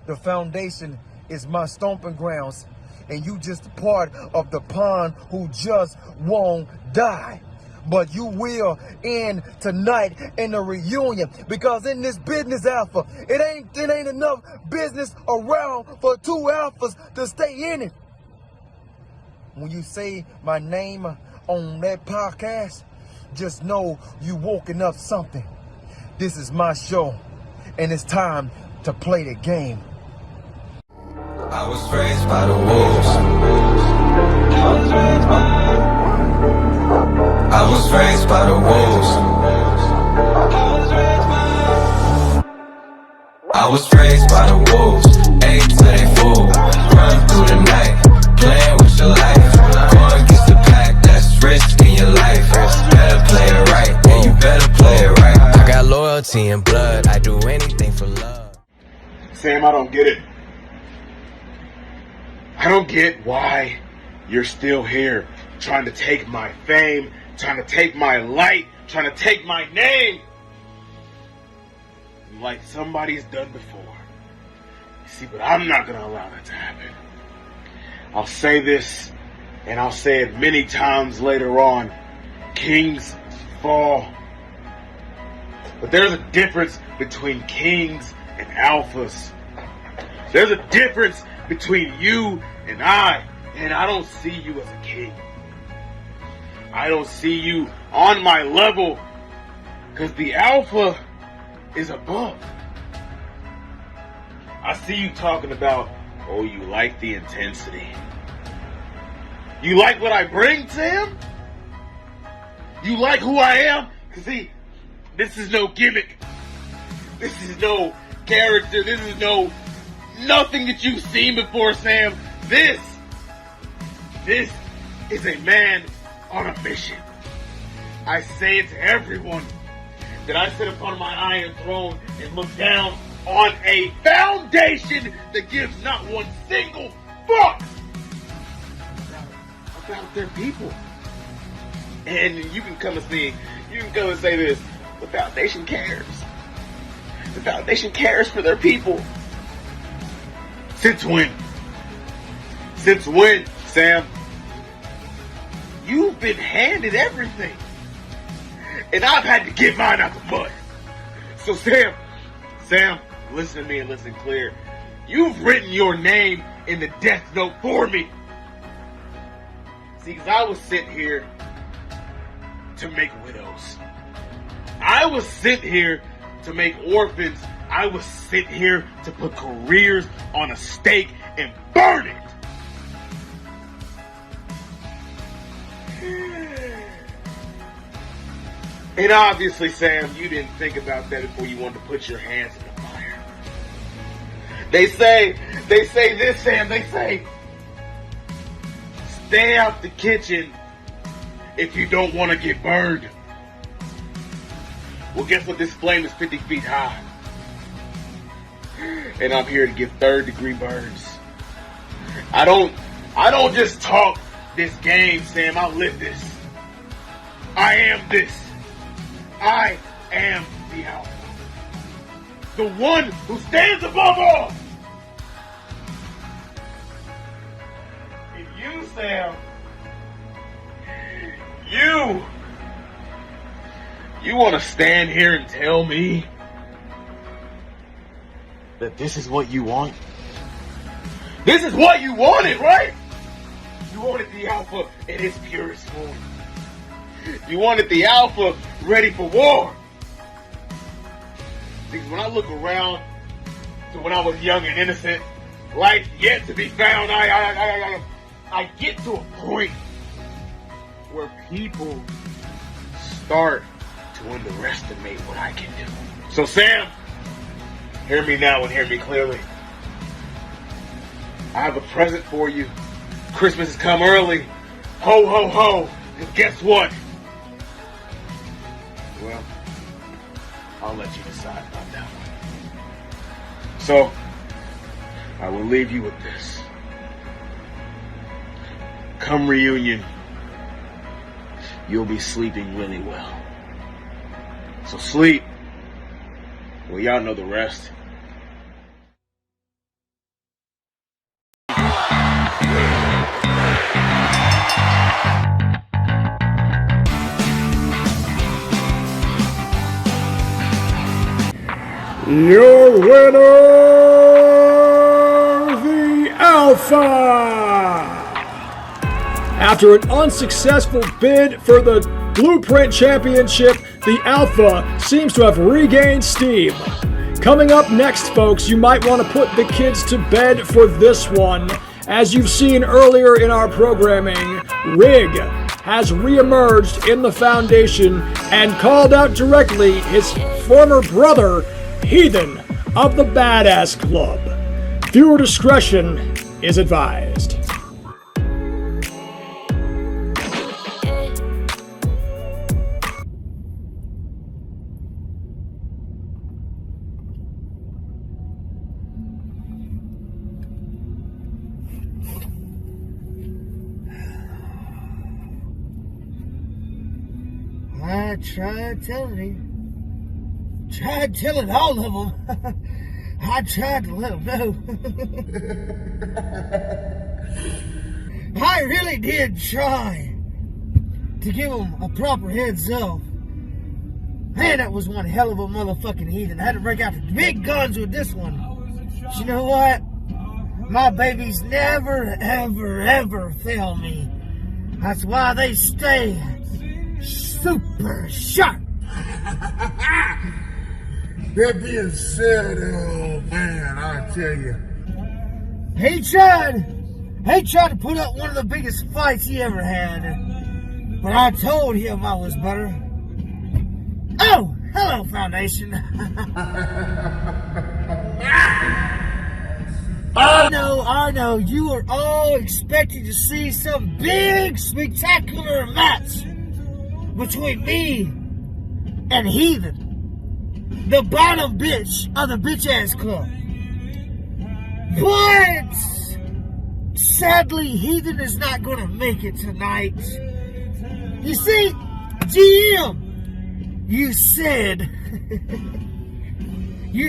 The foundation is my stomping grounds. And you just a part of the pawn who just won't die. But you will end tonight in a reunion. Because in this business, Alpha, it ain't enough business around for two alphas to stay in it. When you say my name on that podcast, just know you woken up something. This is my show, and it's time to play the game. I was raised by the wolves. I was raised by the wolves. I was raised by the wolves. Ate till they fool. Run through the night, playing with your life. Going against the pack, that's risking your life. Better play it right, yeah, you better play it right. I got loyalty and blood, I do anything for love. Sam, I don't get it. I don't get why you're still here trying to take my fame, trying to take my light, trying to take my name like somebody's done before. You see, but I'm not going to allow that to happen. I'll say this, and I'll say it many times later on. Kings fall. But there's a difference between kings and alphas. There's a difference between you and I don't see you as a king. I don't see you on my level, because the alpha is above. I see you talking about, oh, you like the intensity. You like what I bring to him? You like who I am? Because see, this is no gimmick. This is no character. This is nothing that you've seen before, Sam. This is a man on a mission. I say it to everyone that I sit upon my iron throne and look down on a foundation that gives not one single fuck about their people. And you can come and say this, the foundation cares. The foundation cares for their people. Since when? Since when, Sam? You've been handed everything. And I've had to get mine out the mud. So Sam, listen to me and listen clear. You've written your name in the death note for me. See, because I was sent here to make widows. I was sent here to make orphans. I was sent here to put careers on a stake and burn it. And obviously, Sam, you didn't think about that before you wanted to put your hands in the fire. They say this, Sam, they say, stay out the kitchen if you don't want to get burned. Well, guess what? This flame is 50 feet high. And I'm here to give third-degree burns. I don't just talk this game, Sam. I live this. I am this. I am the Alpha. The one who stands above all. And you, Sam, you want to stand here and tell me that this is what you want? This is what you wanted, right? You wanted the Alpha in its purest form. You wanted the Alpha ready for war. Because when I look around to when I was young and innocent, life yet to be found, I get to a point where people start to underestimate what I can do. So Sam, hear me now and hear me clearly. I have a present for you. Christmas has come early. Ho, ho, ho. And guess what? Well, I'll let you decide about that one. So, I will leave you with this. Come reunion, you'll be sleeping really well. So sleep. Well, y'all know the rest. Your winner, the Alpha! After an unsuccessful bid for the Blueprint Championship, the Alpha seems to have regained steam. Coming up next, folks, you might want to put the kids to bed for this one. As you've seen earlier in our programming, RIGG has re-emerged in the Foundation and called out directly his former brother, Heathen, of the Badass Club. Viewer discretion is advised. I tried telling him. Tried telling all of them. I tried to let them know. I really did try to give them a proper heads up. Man, that was one hell of a motherfucking heathen. I had to break out the big guns with this one. But you know what? My babies never, ever, ever fail me. That's why they stay super sharp. That being said, oh man, I tell you. He tried to put up one of the biggest fights he ever had. But I told him I was better. Oh, hello, Foundation. I know, you are all expecting to see some big, spectacular match between me and Heathen, the bottom bitch of the bitch-ass club. But sadly, Heathen is not going to make it tonight. You see, GM, you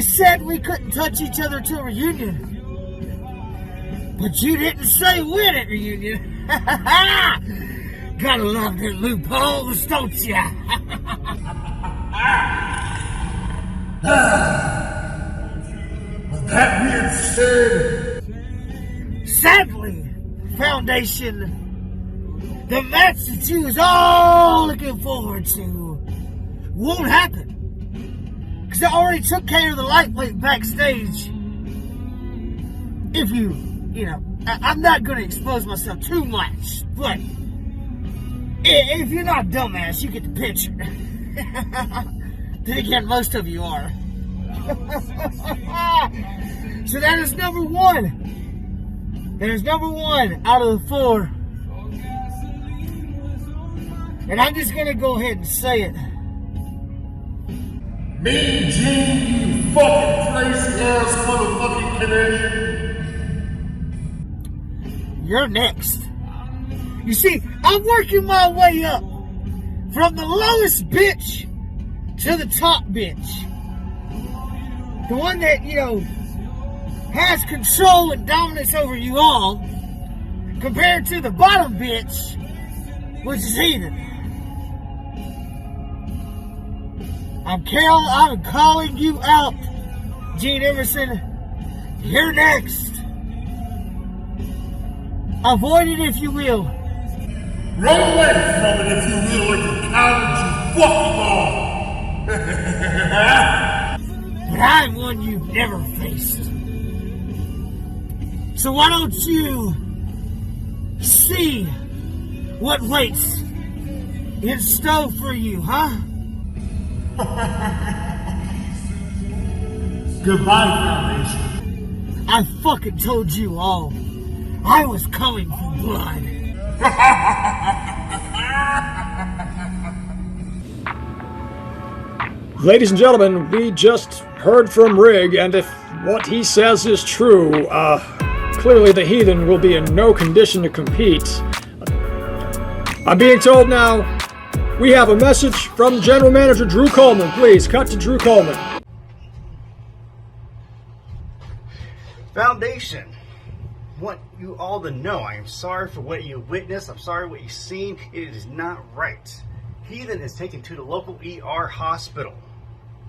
said we couldn't touch each other till reunion. But you didn't say win at reunion. Gotta love their loopholes, don't ya? With that being said, sadly, Foundation, the match that you was all looking forward to won't happen. Because I already took care of the lightweight backstage. If you know, I'm not going to expose myself too much, but if you're not dumbass, you get the picture. Then again, most of you are. So that is number one. That is number one out of the 4. And I'm just going to go ahead and say it. Mean Gene, you fucking crazy ass motherfucking Canadian. You're next. You see, I'm working my way up from the lowest bitch to the top bitch. The one that, you know, has control and dominance over you all, compared to the bottom bitch, which is Heathen. I'm calling you out, Gene Emerson. You're next. Avoid it if you will. Run away from it if you will, like a coward, you fucking all. But I'm one you've never faced. So why don't you see what waits in store for you, huh? Goodbye, Foundation. I fucking told you all. I was coming for blood. Ladies and gentlemen, we just heard from Rigg, and if what he says is true, clearly the Heathen will be in no condition to compete. I'm being told now we have a message from General Manager Drew Coleman. Please, cut to Drew Coleman. Foundation, want you all to know I am sorry for what you witnessed. I'm sorry what you've seen. It is not right. Heathen is taken to the local ER hospital,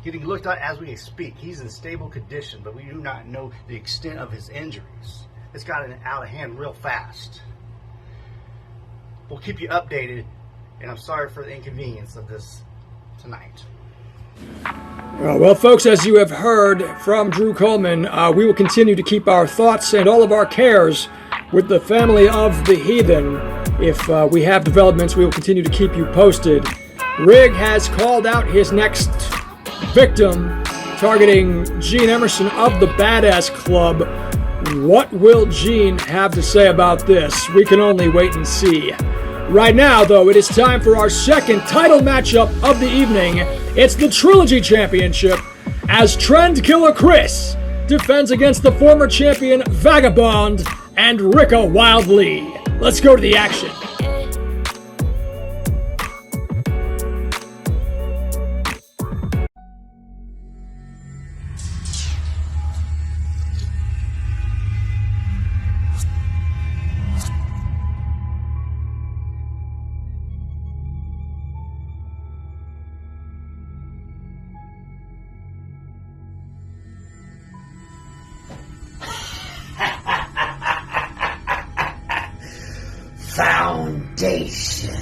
getting looked at as we speak. He's in stable condition, but we do not know the extent of his injuries. It's gotten out of hand real fast. We'll keep you updated, and I'm sorry for the inconvenience of this tonight. Well, folks, as you have heard from Drew Coleman, we will continue to keep our thoughts and all of our cares with the family of the Heathen. If we have developments, we will continue to keep you posted. Rigg has called out his next victim, targeting Gene Emerson of the Badass Club. What will Gene have to say about this? We can only wait and see. Right now, though, it is time for our second title matchup of the evening. It's the Trilogy Championship, as Trend Killer Chris defends against the former champion Vagabond and RIKA WYLDLEE. Let's go to the action. Foundation.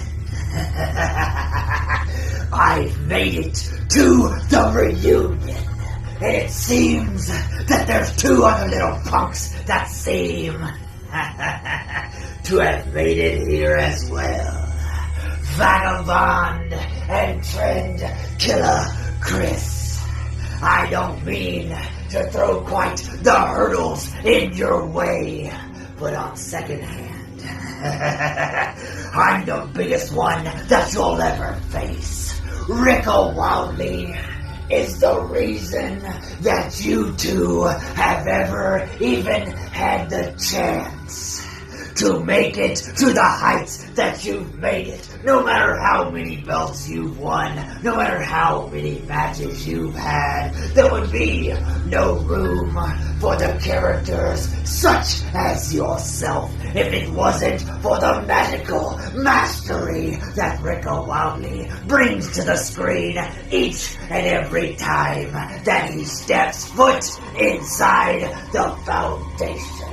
I've made it to the reunion, and it seems that there's 2 other little punks that seem to have made it here as well. Vagabond and Trend Killer Chris. I don't mean to throw quite the hurdles in your way, but on second hand, I'm the biggest one that you'll ever face. RIKA WYLDLEE is the reason that you two have ever even had the chance to make it to the heights that you've made it. No matter how many belts you've won, no matter how many matches you've had, there would be no room for the characters such as yourself if it wasn't for the magical mastery that RIKA WYLDLEE brings to the screen each and every time that he steps foot inside the Foundation.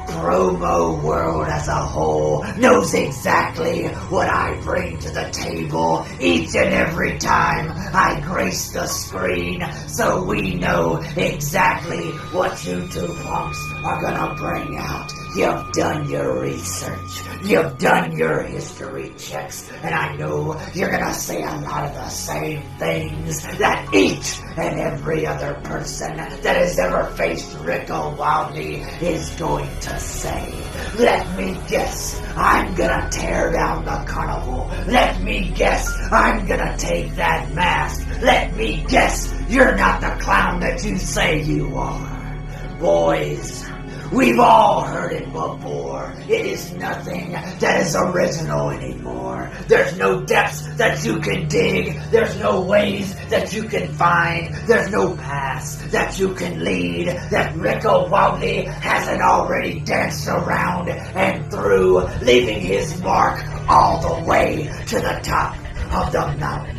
Promo world as a whole knows exactly what I bring to the table each and every time I grace the screen, so we know exactly what you two punks are gonna bring out. You've done your research, you've done your history checks, and I know you're gonna say a lot of the same things that each and every other person that has ever faced RIKA WYLDLEE is going to say. Let me guess, I'm gonna tear down the carnival. Let me guess, I'm gonna take that mask. Let me guess, you're not the clown that you say you are. Boys, we've all heard it before. It is nothing that is original anymore. There's no depths that you can dig. There's no ways that you can find. There's no paths that you can lead that RIKA WYLDLEE hasn't already danced around and through, leaving his mark all the way to the top of the mountain.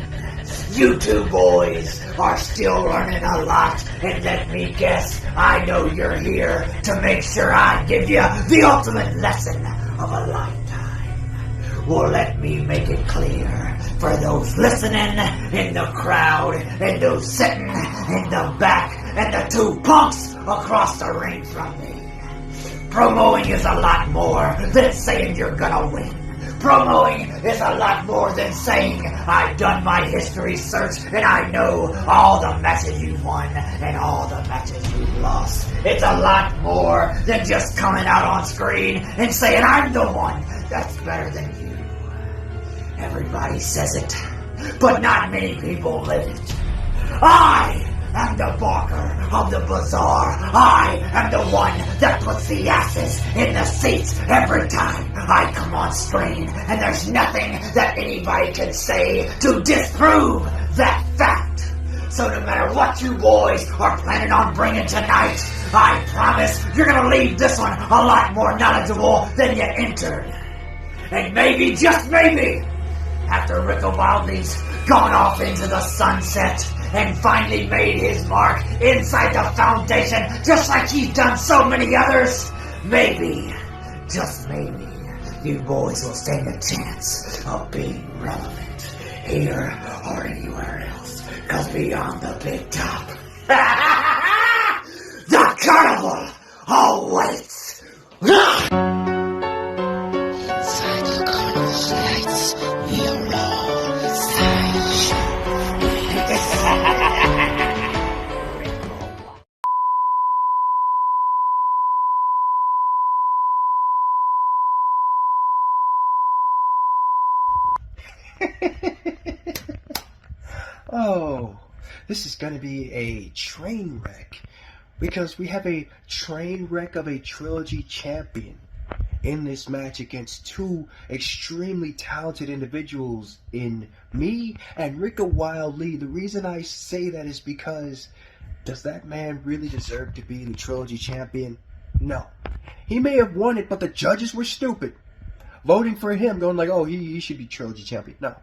You two boys are still learning a lot, and let me guess, I know you're here to make sure I give you the ultimate lesson of a lifetime. Well, let me make it clear for those listening in the crowd and those sitting in the back and the two punks across the ring from me. Promoing is a lot more than saying you're gonna win. Promoing is a lot more than saying I've done my history search and I know all the matches you've won and all the matches you've lost. It's a lot more than just coming out on screen and saying I'm the one that's better than you. Everybody says it, but not many people live it. I am the barker of the bazaar. I am the one that puts the asses in the seats every time I come on screen, and there's nothing that anybody can say to disprove that fact. So no matter what you boys are planning on bringing tonight, I promise you're gonna leave this one a lot more knowledgeable than you entered. And maybe, just maybe, after RIKA WYLDLEE's gone off into the sunset and finally made his mark inside the Foundation, just like he's done so many others, maybe, just maybe, you boys will stand a chance of being relevant here or anywhere else. Cause beyond the big top, the carnival awaits. Inside the carnival's lights, we are all sideshow. Oh, this is going to be a train wreck, because we have a train wreck of a trilogy champion in this match against two extremely talented individuals in me and RIKA WYLDLEE. The reason I say that is because, does that man really deserve to be the trilogy champion? No. He may have won it, but the judges were stupid, voting for him, going like, oh, he should be trilogy champion. No.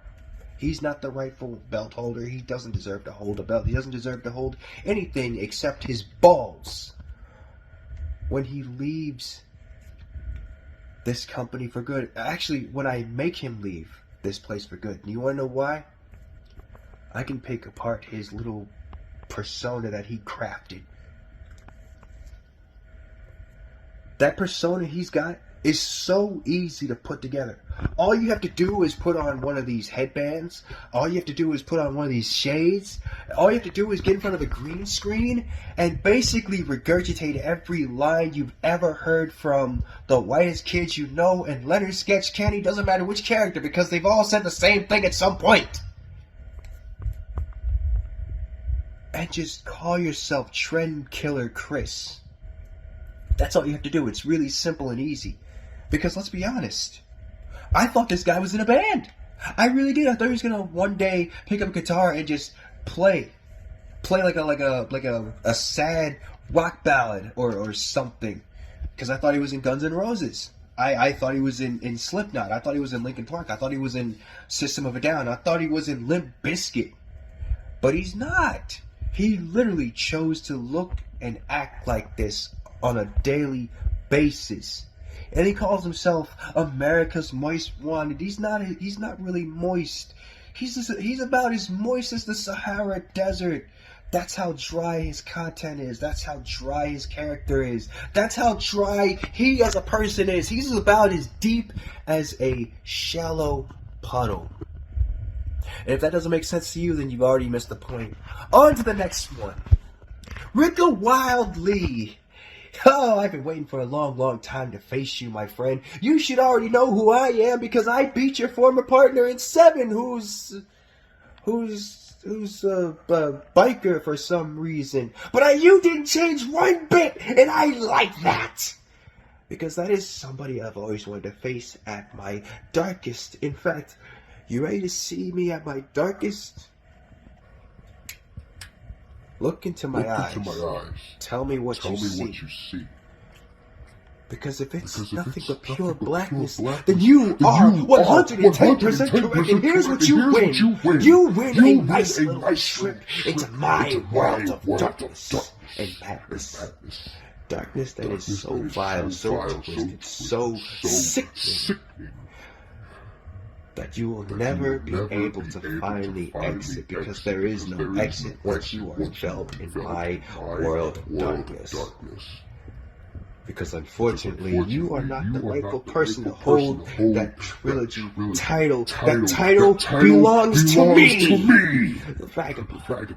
He's not the rightful belt holder. He doesn't deserve to hold a belt. He doesn't deserve to hold anything except his balls when he leaves this company for good. Actually, when I make him leave this place for good. And you want to know why? I can pick apart his little persona that he crafted. That persona he's got is so easy to put together. All you have to do is put on one of these headbands. All you have to do is put on one of these shades. All you have to do is get in front of a green screen and basically regurgitate every line you've ever heard from the whitest kids you know and Leonard Sketch Kenny. Doesn't matter which character, because they've all said the same thing at some point. And just call yourself Trend Killer Chris. That's all you have to do. It's really simple and easy. Because let's be honest, I thought this guy was in a band. I really did. I thought he was gonna one day pick up a guitar and just play like a sad rock ballad or something. Because I thought he was in Guns N' Roses. I thought he was in Slipknot. I thought he was in Linkin Park. I thought he was in System of a Down. I thought he was in Limp Bizkit. But he's not. He literally chose to look and act like this on a daily basis. And he calls himself America's Moist Wanted. He's not really moist. He's about as moist as the Sahara Desert. That's how dry his content is. That's how dry his character is. That's how dry he as a person is. He's about as deep as a shallow puddle. And if that doesn't make sense to you, then you've already missed the point. On to the next one. RIKA WYLDLEE. Oh, I've been waiting for a long time to face you, my friend. You should already know who I am because I beat your former partner in 7 who's a biker for some reason. But you didn't change one bit, and I like that. Because that is somebody I've always wanted to face at my darkest. In fact, you ready to see me at my darkest? Look into my eyes. Tell me what you see. Because if it's nothing but pure blackness, then you are 110% correct. And here's what you win. You win a nice little trip into my world of darkness and madness. Darkness that is so vile, so twisted, so sickening, that you will never be able to find the exit, because there is no exit once you are enveloped in my world of darkness. Because unfortunately, you are not the rightful person to hold that trilogy title. That title belongs to me, the Vagabond.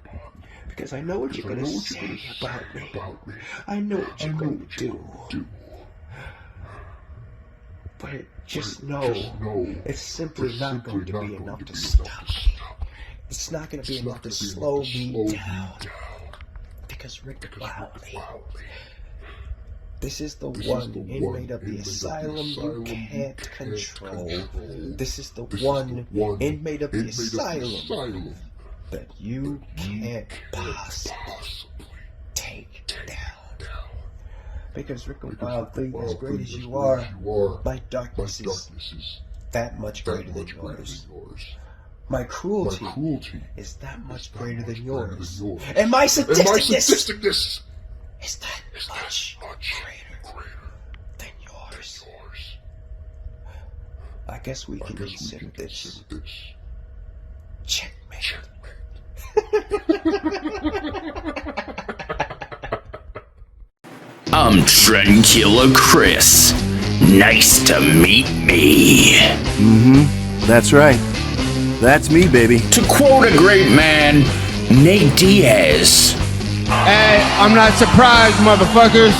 Because I know what you're going to say about me. I know what you're going to do. But just know, it's simply not going to be enough to stop me. It's not going to be enough to slow me down. Because RIKA WYLDLEE, this is the one inmate of the asylum you can't control. This is the one inmate of the asylum that you can't possibly take down. Because RIKA WYLDLEE, as great as you are, my darkness is that much greater than yours. My cruelty is that much greater than yours. And my sadisticness is that much greater than yours. I guess we can consider this checkmate. I'm Trend Killer Chris. Nice to meet me. That's right. That's me, baby. To quote a great man, Nate Diaz. Hey, I'm not surprised, motherfuckers.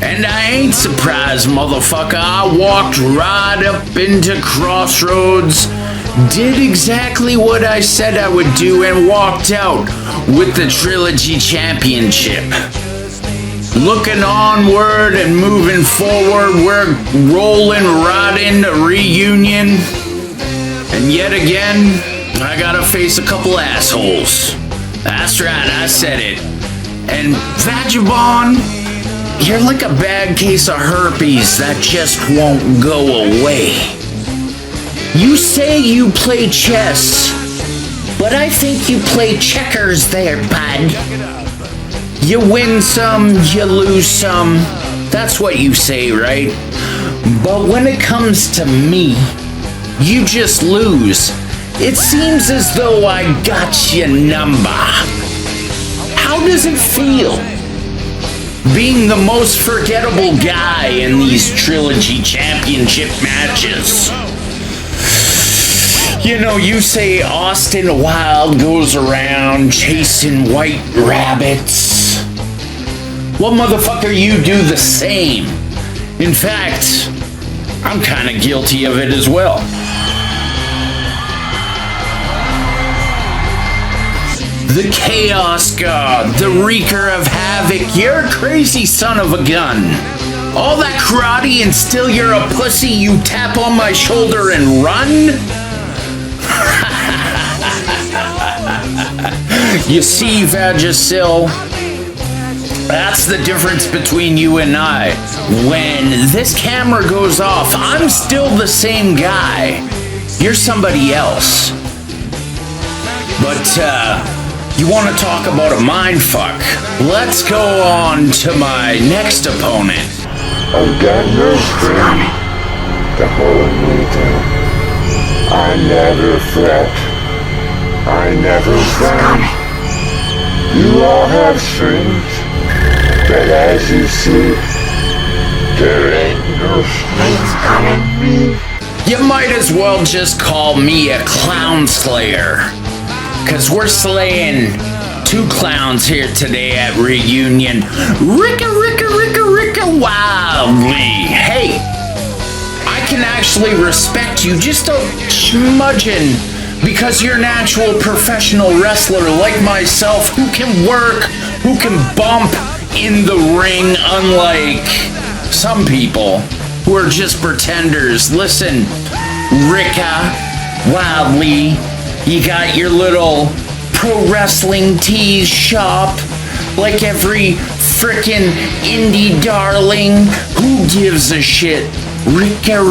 And I ain't surprised, motherfucker. I walked right up into Crossroads, did exactly what I said I would do, and walked out with the Trilogy Championship. Looking onward and moving forward, we're rolling right into Reunion. And yet again, I gotta face a couple assholes. That's right, I said it. And Vagabond, you're like a bad case of herpes that just won't go away. You say you play chess, but I think you play checkers there, bud. You win some, you lose some. That's what you say, right? But when it comes to me, you just lose. It seems as though I got your number. How does it feel being the most forgettable guy in these Trilogy Championship matches? You know, you say Austin Wilde goes around chasing white rabbits. Well, motherfucker, you do the same. In fact, I'm kind of guilty of it as well. The Chaos God, the Wreaker of Havoc, you're a crazy son of a gun. All that karate and still you're a pussy? You tap on my shoulder and run? You see, Vagisil, that's the difference between you and I. When this camera goes off, I'm still the same guy. You're somebody else. But, you want to talk about a mindfuck? Let's go on to my next opponent. I've got no strength to hold me down. I never fret. I never frown. You all have strength, but as you see, there ain't no strength coming me. You might as well just call me a clown slayer. 'Cause we're slaying 2 clowns here today at Reunion. Rika, WYLDLEE. Hey, I can actually respect you just a smudging because you're an actual professional wrestler like myself who can work, who can bump in the ring, unlike some people who are just pretenders. Listen, Rika, WYLDLEE, you got your little pro wrestling tees shop like every frickin' indie darling. Who gives a shit? Rika,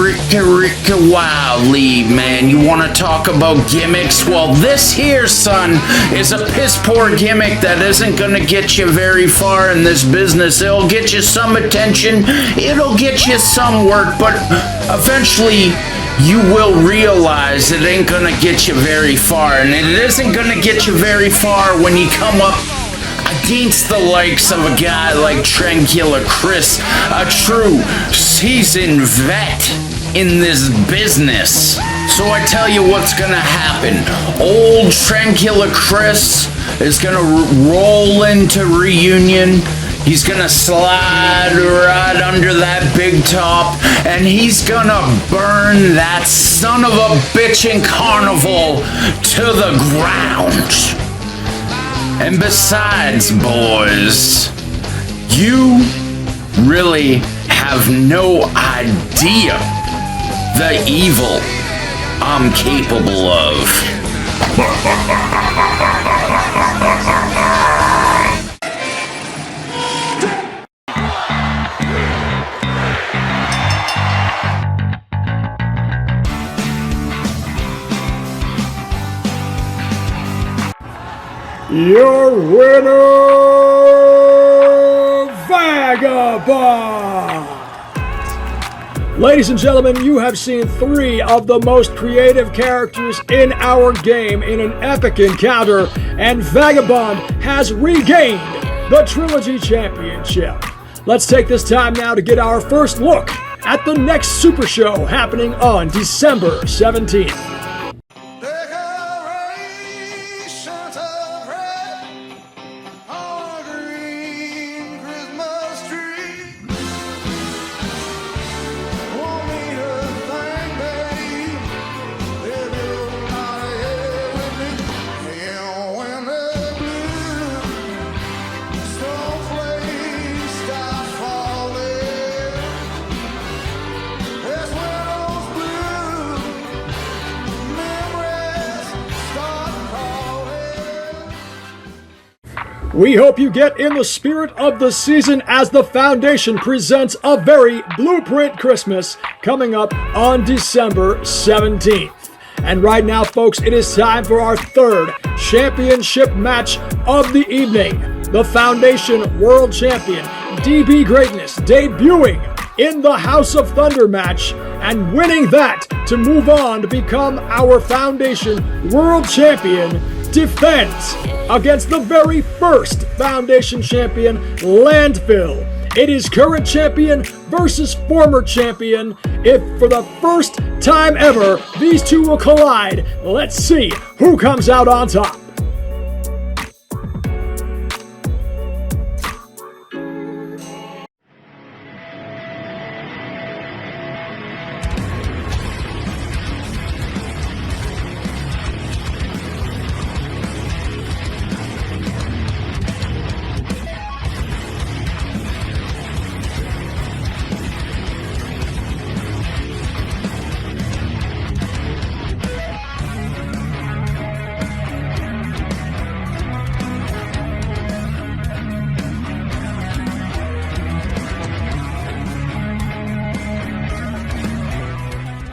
WYLDLEE, man. You want to talk about gimmicks? Well, this here, son, is a piss poor gimmick that isn't going to get you very far in this business. It'll get you some attention, it'll get you some work, but eventually you will realize it ain't gonna get you very far, and it isn't gonna get you very far when you come up against the likes of a guy like Tranquilla Chris, a true seasoned vet in this business. So I tell you what's gonna happen. Old Tranquilla Chris is gonna roll into Reunion. He's gonna slide right under that big top, and he's gonna burn that son of a bitchin' carnival to the ground. And besides, boys, you really have no idea the evil I'm capable of. Your winner, Vagabond! Ladies and gentlemen, you have seen 3 of the most creative characters in our game in an epic encounter, and Vagabond has regained the Trilogy Championship. Let's take this time now to get our first look at the next Super Show happening on December 17th. We hope you get in the spirit of the season as the Foundation presents a very blueprint Christmas coming up on December 17th. And right now, folks, it is time for our 3rd championship match of the evening. The Foundation World Champion, DB Greatness, debuting in the House of Thunder match and winning that to move on to become our Foundation World Champion, defends against the very first Foundation champion, LANDFILL. It is current champion versus former champion. If for the first time ever these two will collide, let's see who comes out on top.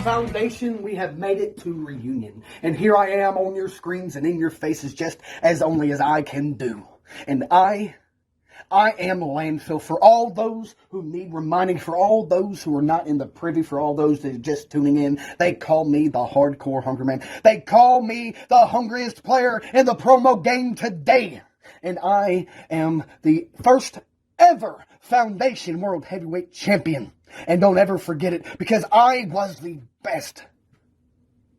Foundation, we have made it to reunion. And here I am on your screens and in your faces just as only as I can do. And I am Landfill. For all those who need reminding, for all those who are not in the privy, for all those that are just tuning in, they call me the Hardcore Hungry Man. They call me the hungriest player in the promo game today. And I am the first ever Foundation World Heavyweight Champion. And don't ever forget it, because I was the best.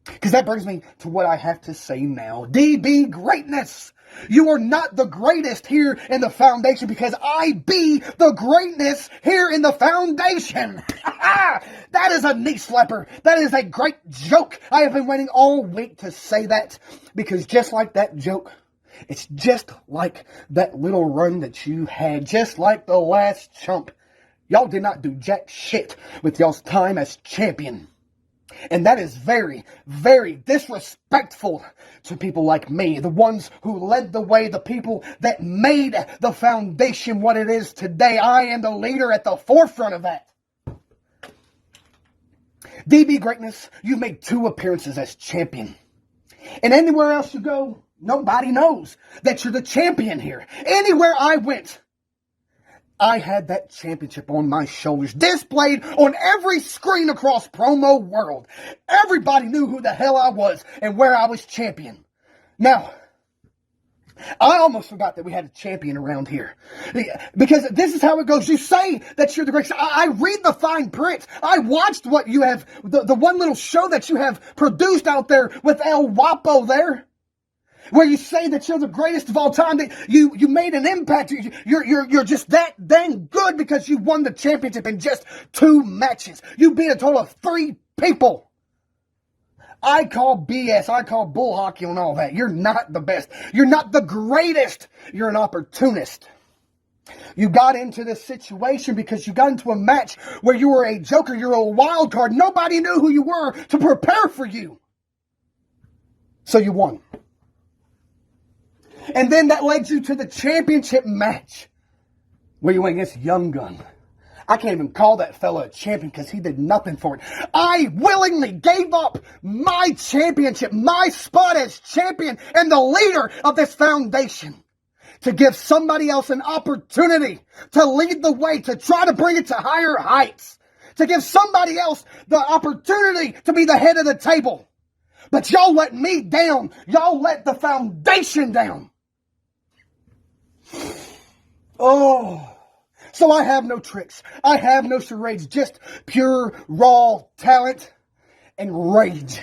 Because that brings me to what I have to say now. DB Greatness! You are not the greatest here in the Foundation, because I be the greatness here in the Foundation. That is a knee slapper. That is a great joke. I have been waiting all week to say that, because just like that joke, it's just like that little run that you had, just like the last chump. Y'all did not do jack shit with y'all's time as champion. And that is very, very disrespectful to people like me, the ones who led the way, the people that made the Foundation what it is today. I am the leader at the forefront of that. DB Greatness, you made 2 appearances as champion. And anywhere else you go, nobody knows that you're the champion here. Anywhere I went, I had that championship on my shoulders, displayed on every screen across Promo World. Everybody knew who the hell I was and where I was champion. Now, I almost forgot that we had a champion around here. Because this is how it goes. You say that you're the greatest. I read the fine print. I watched what you have, the one little show that you have produced out there with ELWAPPO there, where you say that you're the greatest of all time, that you made an impact. You're just that dang good because you won the championship in just 2 matches. You beat a total of 3 people. I call BS. I call bull hockey and all that. You're not the best. You're not the greatest. You're an opportunist. You got into this situation because you got into a match where you were a joker. You're a wild card. Nobody knew who you were to prepare for you. So you won. And then that led you to the championship match where you went against Young Gun. I can't even call that fella a champion because he did nothing for it. I willingly gave up my championship, my spot as champion and the leader of this Foundation to give somebody else an opportunity to lead the way, to try to bring it to higher heights, to give somebody else the opportunity to be the head of the table. But y'all let me down. Y'all let the Foundation down. Oh, so I have no tricks. I have no charades, just pure, raw talent and rage.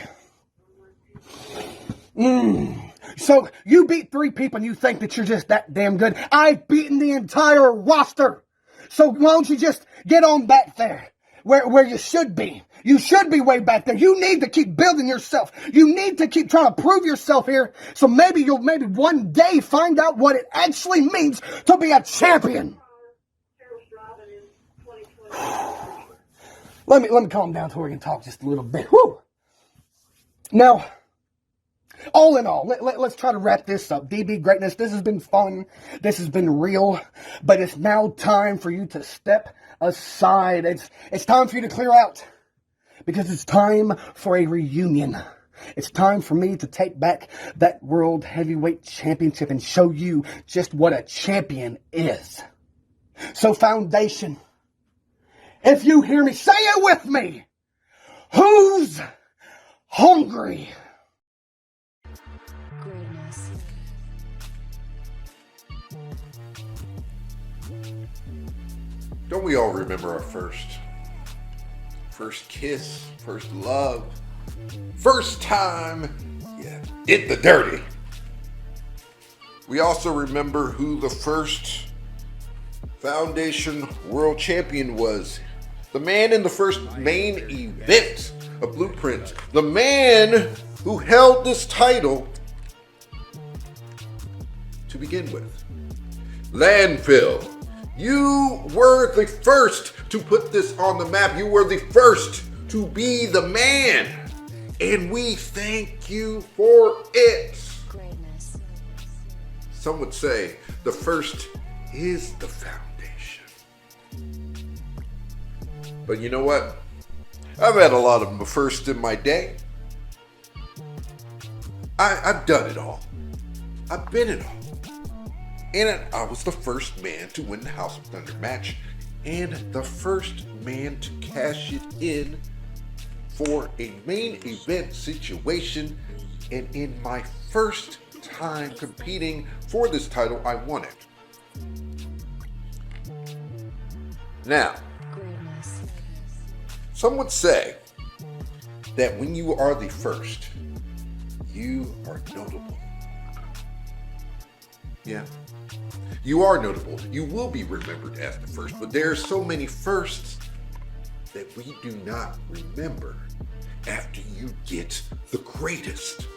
So you beat 3 people and you think that you're just that damn good. I've beaten the entire roster. So why don't you just get on back there where you should be? You should be way back there. You need to keep building yourself. You need to keep trying to prove yourself here. So maybe you'll one day find out what it actually means to be a champion. Let me calm down to where we can talk just a little bit. Woo! Now, all in all, let's try to wrap this up. DB Greatness, this has been fun. This has been real. But it's now time for you to step aside. It's time for you to clear out. Because it's time for a reunion. It's time for me to take back that World Heavyweight Championship and show you just what a champion is. So Foundation, if you hear me, say it with me. Who's hungry? Greatness. Don't we all remember our first kiss, first love, first time did the dirty? We also remember who the first Foundation World Champion was. The man in the first main event of Blueprint. The man who held this title to begin with. Landfill. You were the first to put this on the map. You were the first to be the man. And we thank you for it. Greatness. Some would say the first is the foundation. But you know what? I've had a lot of firsts in my day. I've done it all. I've been it all. And I was the first man to win the House of Thunder match and the first man to cash it in for a main event situation. And in my first time competing for this title, I won it. Now, some would say that when you are the first, you are notable. Yeah, you are notable. You will be remembered as the first, but there are so many firsts that we do not remember after you get the greatest.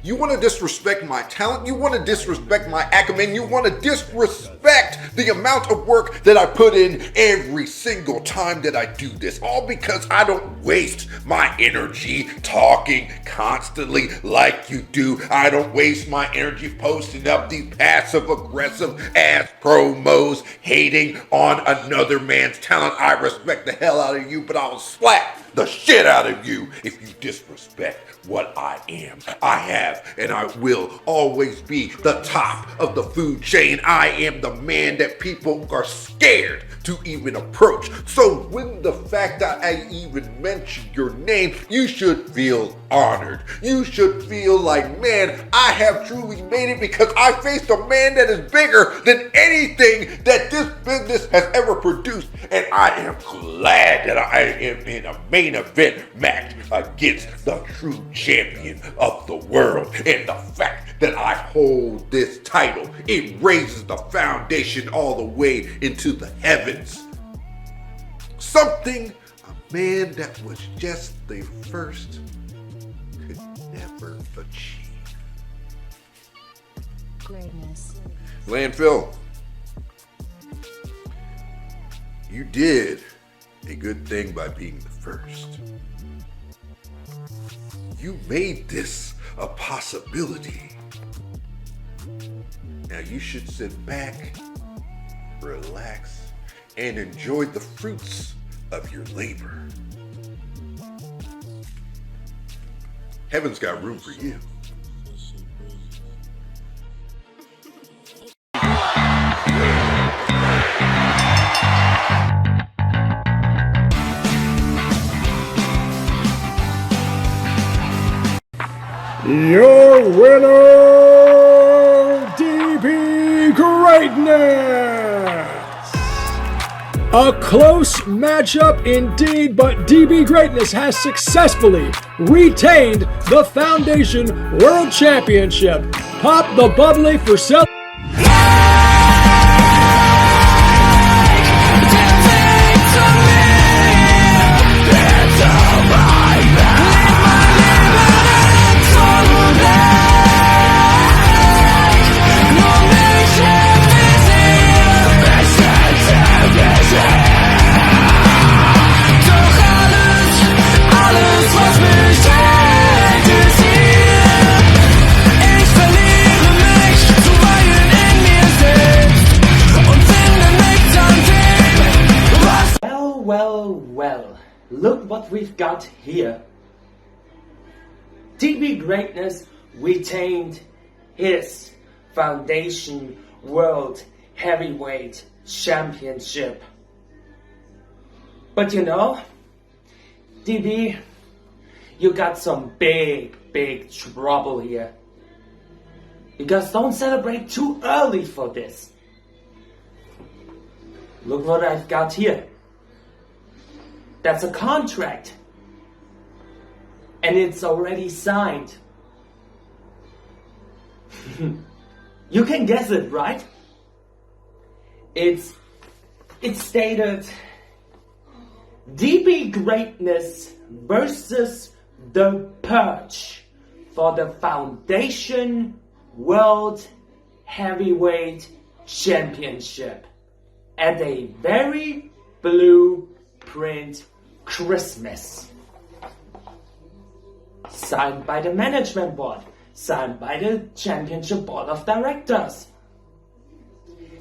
You want to disrespect my talent, you want to disrespect my acumen, you want to disrespect the amount of work that I put in every single time that I do this, all because I don't waste my energy talking constantly like you do. I don't waste my energy posting up these passive aggressive ass promos hating on another man's talent. I respect the hell out of you, but I'll slap the shit out of you if you disrespect what I am. I have and I will always be the top of the food chain. I am the man that people are scared to even approach. So when the fact that I even mentioned your name, you should feel honored. You should feel like, man, I have truly made it because I faced a man that is bigger than anything that this business has ever produced. And I am glad that I am in a main event match against the true champion of the world. And the fact that I hold this title, it raises the foundation all the way into the heavens. Something a man that was just the first could never achieve. Greatness. Landfill, you did a good thing by being the first. You made this a possibility. Now you should sit back, relax, and enjoy the fruits of your labor. Heaven's got room for you. Your winner, DB Greatness! A close matchup indeed, but DB Greatness has successfully retained the Foundation World Championship. Pop the bubbly for self. Well, look what we've got here. DB Greatness retained his Foundation World Heavyweight Championship. But you know, DB, you got some big trouble here. Because don't celebrate too early for this. Look what I've got here. That's a contract. And it's already signed. You can guess it, right? It's stated DB Greatness versus the Purge for the Foundation World Heavyweight Championship at a very blueprint Christmas. Signed by the management board, signed by the championship board of directors.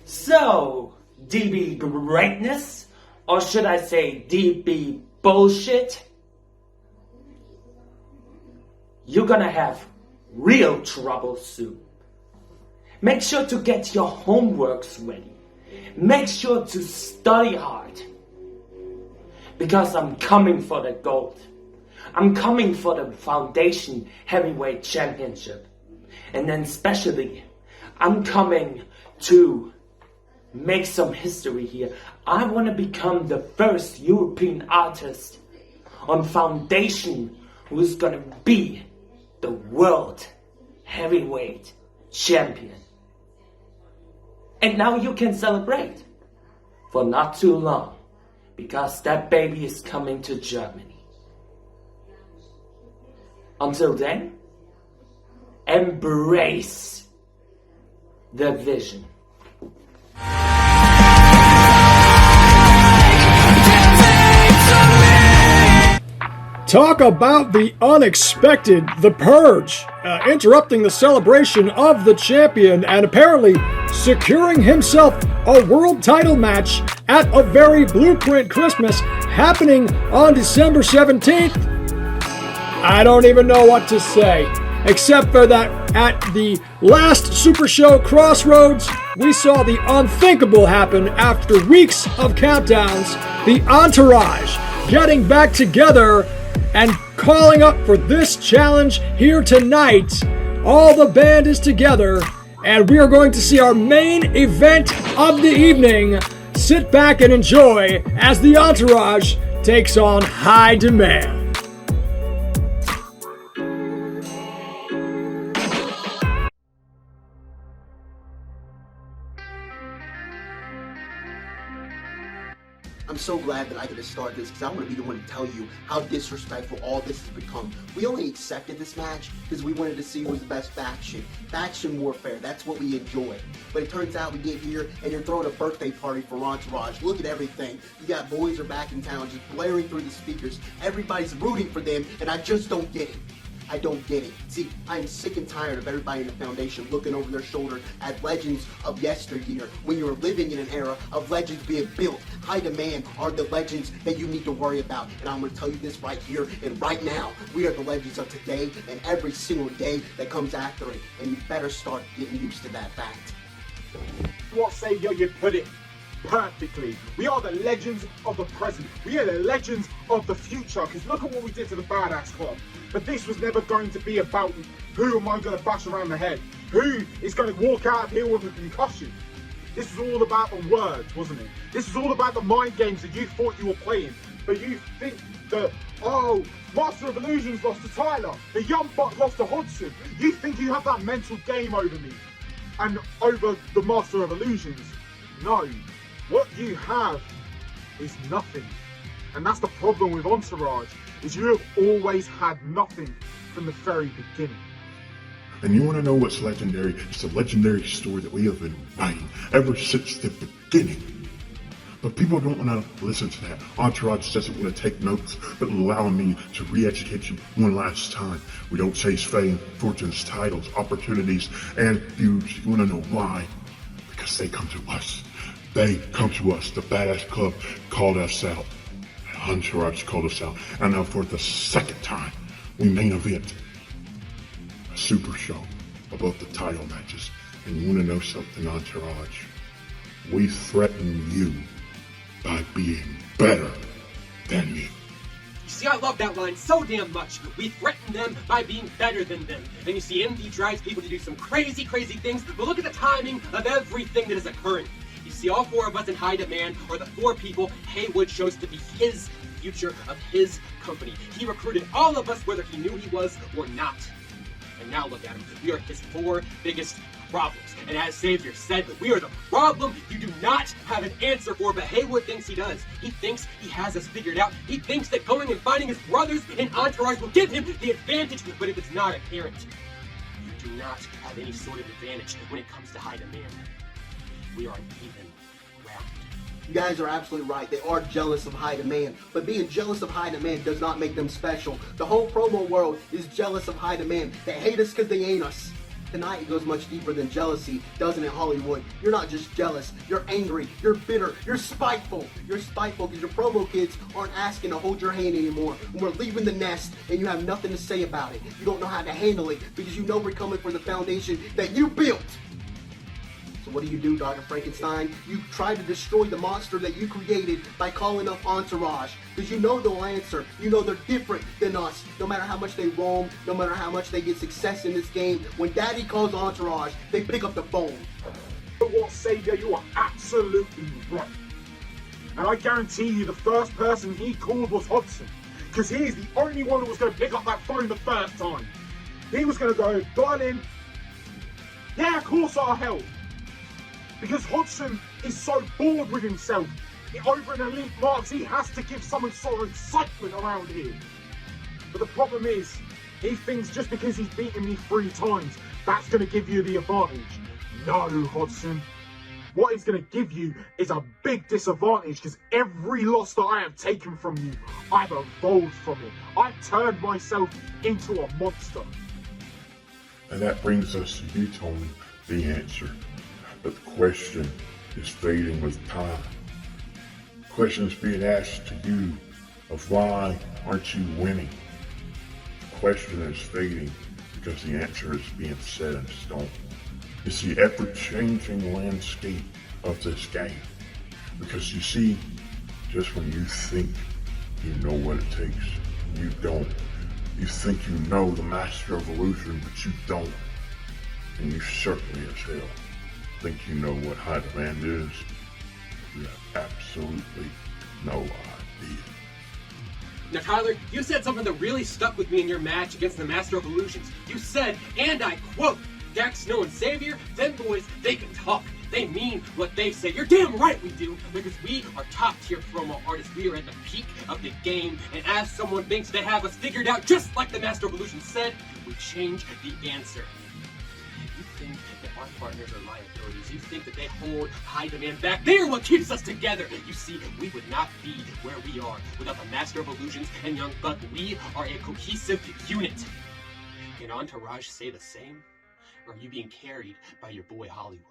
So, DB Greatness, or should I say DB bullshit, you're gonna have real trouble soon. Make sure to get your homeworks ready. Make sure to study hard. Because I'm coming for the gold. I'm coming for the Foundation Heavyweight Championship. And then especially, I'm coming to make some history here. I want to become the first European artist on Foundation who's going to be the World Heavyweight Champion. And now you can celebrate for not too long, because that baby is coming to Germany. Until then, embrace the vision. Talk about the unexpected. The Purge interrupting the celebration of the champion and apparently securing himself a world title match at a very Blueprint Christmas happening on December 17th. I don't even know what to say, except for that at the last Super Show Crossroads, we saw the unthinkable happen after weeks of countdowns. The Entourage getting back together and calling up for this challenge here tonight. All the band is together, and we are going to see our main event of the evening. Sit back and enjoy as the Entourage takes on High Demand. I'm so glad that I get to start this because I want to be the one to tell you how disrespectful all this has become. We only accepted this match because we wanted to see who was the best faction. Faction warfare, that's what we enjoy. But it turns out we get here and you're throwing a birthday party for Entourage. Look at everything. You got boys are back in town just blaring through the speakers. Everybody's rooting for them and I just don't get it. I don't get it. See, I'm sick and tired of everybody in the Foundation looking over their shoulder at legends of yesteryear when you're living in an era of legends being built. High Demand are the legends that you need to worry about. And I'm going to tell you this right here and right now. We are the legends of today and every single day that comes after it. And you better start getting used to that fact. What say you put it perfectly. We are the legends of the present. We are the legends of the future. Because look at what we did to the Badass Club. But this was never going to be about who am I going to bash around the head? Who is going to walk out of here with a concussion? This was all about the words, wasn't it? This was all about the mind games that you thought you were playing. But you think that, oh, Master of Illusions lost to Tyler. The Young Buck lost to Hodgson. You think you have that mental game over me and over the Master of Illusions. No. What you have is nothing. And that's the problem with Entourage, is you have always had nothing from the very beginning. And you want to know what's legendary? It's a legendary story that we have been writing ever since the beginning. But people don't want to listen to that. Entourage doesn't want to take notes, but allow me to re-educate you one last time. We don't chase fame, fortunes, titles, opportunities, and views. You want to know why? Because they come to us. They come to us. The Badass Club called us out. Entourage called us out. And now for the second time, we main event a Super Show above the title matches. And you want to know something, Entourage? We threaten you by being better than you. You see, I love that line so damn much. We threaten them by being better than them. And you see, MD drives people to do some crazy, crazy things, but look at the timing of everything that is occurring. You see, all four of us in High Demand are the four people Haywood chose to be his future of his company. He recruited all of us whether he knew he was or not. And now look at him. We are his four biggest problems. And as Savior said, we are the problem you do not have an answer for, but Haywood thinks he does. He thinks he has us figured out. He thinks that going and finding his brothers in Entourage will give him the advantage, but if it's not apparent, you do not have any sort of advantage when it comes to High Demand. We are even ground. You guys are absolutely right. They are jealous of High Demand, but being jealous of High Demand does not make them special. The whole promo world is jealous of High Demand. They hate us because they ain't us. Tonight it goes much deeper than jealousy, doesn't it, Hollywood? You're not just jealous, you're angry, you're bitter, you're spiteful. You're spiteful because your promo kids aren't asking to hold your hand anymore. When we're leaving the nest and you have nothing to say about it. You don't know how to handle it because you know we're coming for the foundation that you built. So what do, Dr. Frankenstein? You try to destroy the monster that you created by calling up Entourage. Because you know they'll answer. You know they're different than us. No matter how much they roam, no matter how much they get success in this game, when Daddy calls Entourage, they pick up the phone. What, Savior, you are absolutely right. And I guarantee you the first person he called was Hudson. Because he is the only one who was going to pick up that phone the first time. He was going to go, darling, yeah, of course I'll help. Because Hudson is so bored with himself. Over in Elite Marks, he has to give some sort of excitement around here. But the problem is, he thinks just because he's beaten me 3 times, that's going to give you the advantage. No, Hudson. What he's going to give you is a big disadvantage because every loss that I have taken from you, I've evolved from it. I've turned myself into a monster. And that brings us to you, Tony, the answer. But the question is fading with time. The question is being asked to you of why aren't you winning? The question is fading because the answer is being set in stone. It's the ever-changing landscape of this game. Because you see, just when you think you know what it takes, you don't. You think you know the Master of Illusion, but you don't. And you certainly as hell think you know what high demand is. You have absolutely no idea. Now, Tyler, you said something that really stuck with me in your match against the Master of Illusions. You said, and I quote, Dax, Snow, and Xavier, them boys, they can talk. They mean what they say. You're damn right we do, because we are top-tier promo artists. We are at the peak of the game, and as someone thinks they have us figured out, just like the Master of Illusions said, we change the answer. You think that our partners are liabilities. You think that they hold high demand back. They are what keeps us together. You see, we would not be where we are without the Master of Illusions and Young Buck. We are a cohesive unit. Can Entourage say the same? Or are you being carried by your boy Hollywood?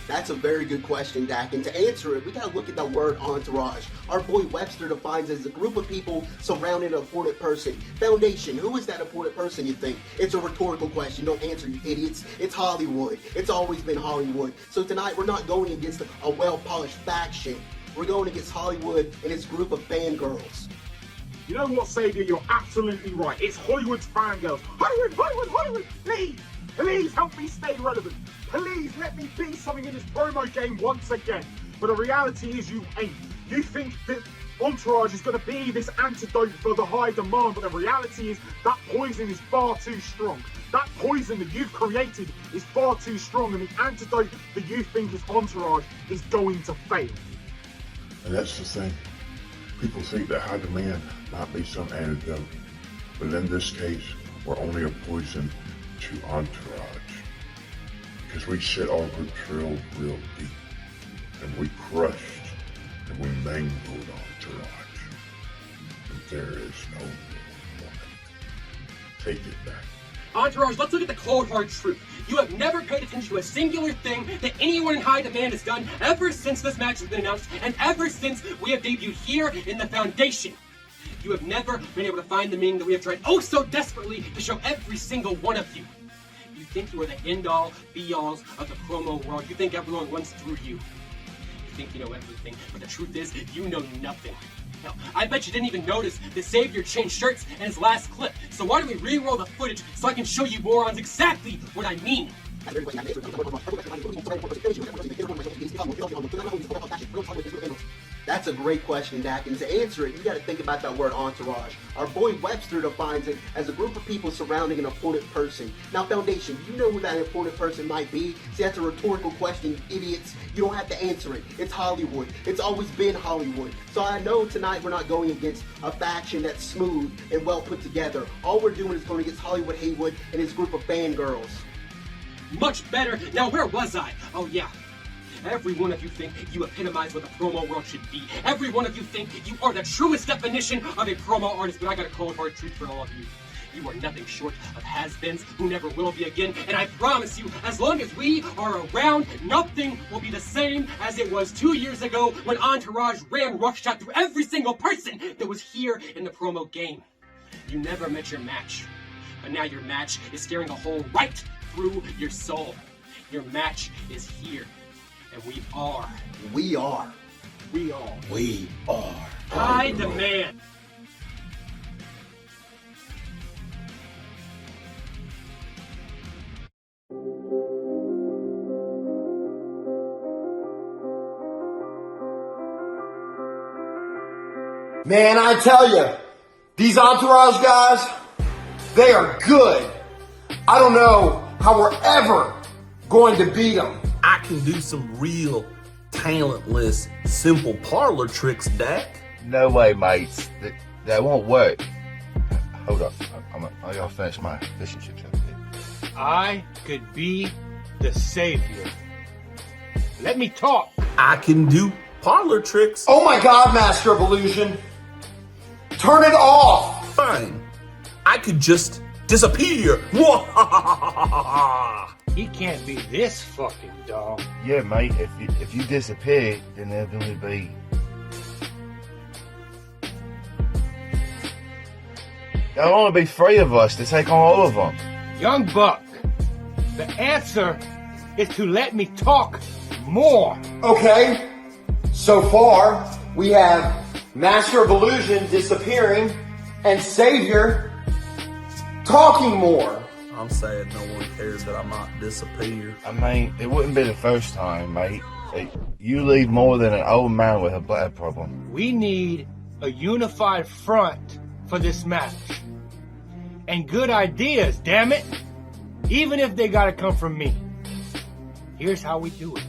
That's a very good question, Dak, and to answer it, we gotta look at that word entourage. Our boy Webster defines it as a group of people surrounding an important person. Foundation, who is that important person, you think? It's a rhetorical question, don't answer, you idiots. It's Hollywood. It's always been Hollywood. So tonight, we're not going against a well-polished faction. We're going against Hollywood and its group of fangirls. You know what, Xavier? You're absolutely right. It's Hollywood's fangirls. Hollywood, Hollywood, Hollywood! Please help me stay relevant. Please let me be something in this promo game once again. But the reality is you ain't. You think that Entourage is going to be this antidote for the high demand, but the reality is that poison is far too strong. That poison that you've created is far too strong, and the antidote that you think is Entourage is going to fail. And that's the thing. People think that high demand might be some antidote, but in this case, we're only a poison to Entourage. Because we set our group real deep, and we crushed, and we mangled Entourage. And there is no more. Take it back. Entourage, let's look at the cold hard truth. You have never paid attention to a singular thing that anyone in high demand has done ever since this match has been announced, and ever since we have debuted here in the Foundation. You have never been able to find the meaning that we have tried oh so desperately to show every single one of you. You think you are the end-all, be-alls of the promo world. You think everyone runs through you. You think you know everything, but the truth is, you know nothing. Now, I bet you didn't even notice that Xavier changed shirts in his last clip. So why don't we re-roll the footage so I can show you morons exactly what I mean? That's a great question, Dak, and to answer it, you gotta think about that word entourage. Our boy Webster defines it as a group of people surrounding an important person. Now, Foundation, you know who that important person might be? See, that's a rhetorical question, idiots. You don't have to answer it. It's Hollywood. It's always been Hollywood. So I know tonight we're not going against a faction that's smooth and well put together. All we're doing is going against Hollywood Haywood and his group of fangirls. Much better. Now, where was I? Oh, yeah. Every one of you think you epitomize what the promo world should be. Every one of you think you are the truest definition of a promo artist, but I got a cold hard truth for all of you. You are nothing short of has-beens who never will be again. And I promise you, as long as we are around, nothing will be the same as it was 2 years ago when Entourage ran roughshod through every single person that was here in the promo game. You never met your match, but now your match is staring a hole right through your soul. Your match is here, and we are. We are. We are. We are. High demand. Man, I tell you, these Entourage guys, they are good. I don't know how we're ever going to beat them. I can do some real talentless, simple parlor tricks, Dak. No way, mates. That won't work. Hold up. I gotta finish my fish and chips over here. I could be the savior. Let me talk. I can do parlor tricks. Oh my God, Master of Illusion. Turn it off. Fine. I could just disappear. He can't be this fucking dog. Yeah, mate. If you disappear, then there'll only be. There'll only be 3 of us to take on all of them. Young Buck, the answer is to let me talk more. Okay. So far, we have Master of Illusion disappearing and Savior talking more. I'm sad no one cares that I might disappear. I mean, it wouldn't be the first time, mate. You leave more than an old man with a bladder problem. We need a unified front for this match. And good ideas, damn it. Even if they gotta come from me. Here's how we do it.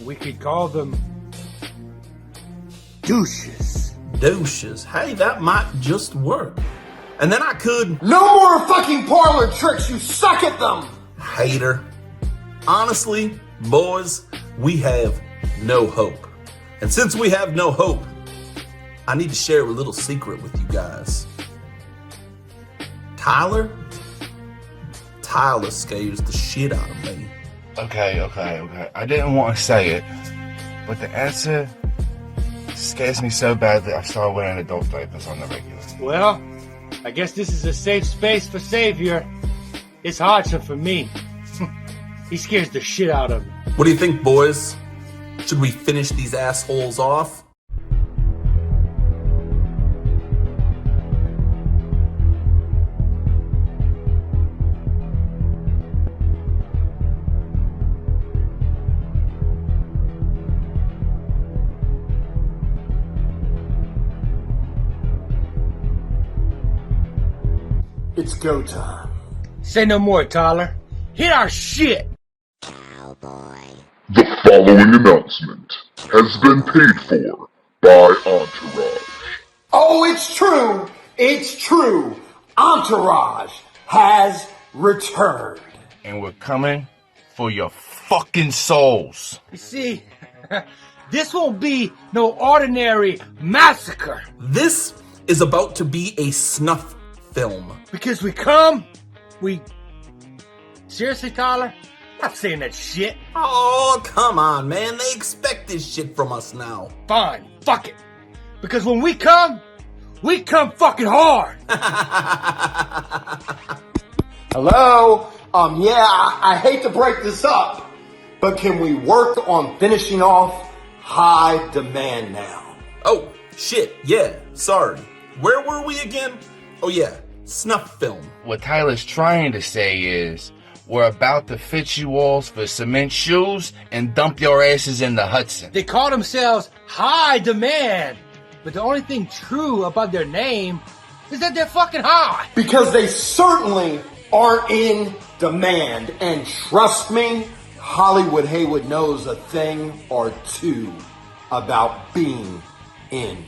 We could call them douches. Douches. Hey, that might just work. And then I could... No more fucking parlor tricks, you suck at them! Hater. Honestly, boys, we have no hope. And since we have no hope, I need to share a little secret with you guys. Tyler scares the shit out of me. Okay. I didn't want to say it, but the answer scares me so bad that I started wearing adult diapers on the regular. Well, I guess this is a safe space for Savior. It's hardship for me. He scares the shit out of me. What do you think, boys? Should we finish these assholes off? It's go time. Say no more, Tyler. Hit our shit! The following announcement has been paid for by Entourage. Oh, it's true! It's true! Entourage has returned. And we're coming for your fucking souls. You see, this won't be no ordinary massacre. This is about to be a snuff film. Because we Seriously, Tyler? Stop saying that shit. Oh, come on, man. They expect this shit from us now. Fine, fuck it. Because when we come fucking hard. Hello? I hate to break this up, but can we work on finishing off High Demand now? Oh, shit, yeah, sorry. Where were we again? Oh yeah, snuff film. What Tyler's trying to say is, we're about to fit you all for cement shoes and dump your asses in the Hudson. They call themselves High Demand, but the only thing true about their name is that they're fucking high. Because they certainly aren't in demand. And trust me, Hollywood Haywood knows a thing or two about being in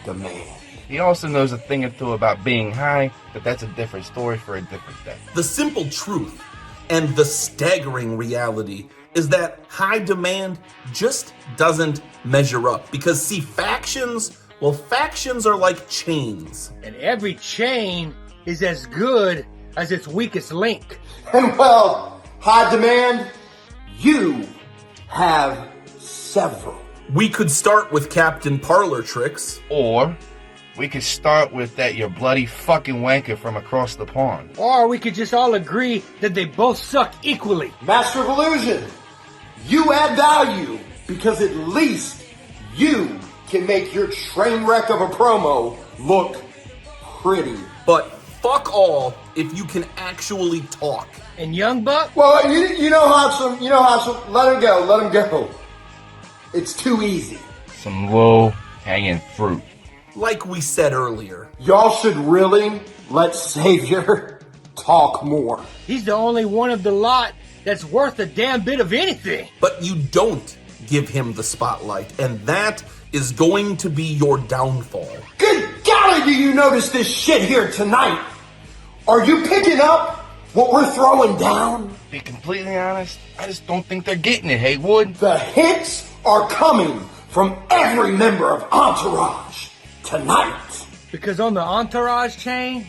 demand. He also knows a thing or two about being high, but that's a different story for a different day. The simple truth and the staggering reality is that High Demand just doesn't measure up. Because see, factions, Well, factions are like chains. And every chain is as good as its weakest link. And well, high demand, you have several. We could start with Captain Parlor Tricks. Or we could start with that your bloody fucking wanker from across the pond. Or we could just all agree that they both suck equally. Master of Illusion, you add value because at least you can make your train wreck of a promo look pretty. But fuck all if you can actually talk. And Young Buck? Well, you know how let him go. It's too easy. Some low-hanging fruit. Like we said earlier. Y'all should really let Savior talk more. He's the only one of the lot that's worth a damn bit of anything. But you don't give him the spotlight, and that is going to be your downfall. Good golly, do you notice this shit here tonight? Are you picking up what we're throwing down? To be completely honest, I just don't think they're getting it, Haywood. The hits are coming from every member of Entourage tonight. Because on the Entourage chain,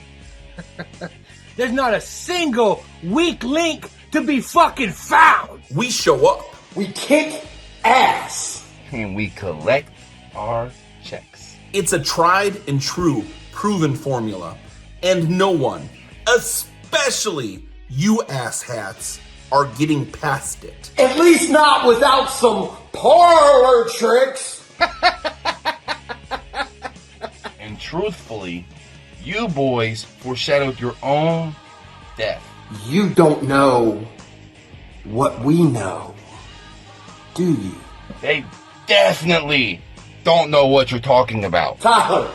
there's not a single weak link to be fucking found. We show up. We kick ass. And we collect our checks. It's a tried and true, proven formula. And no one, especially you asshats, are getting past it. At least not without some parlor tricks. And truthfully, you boys foreshadowed your own death. You don't know what we know, do you? They definitely don't know what you're talking about. Tyler,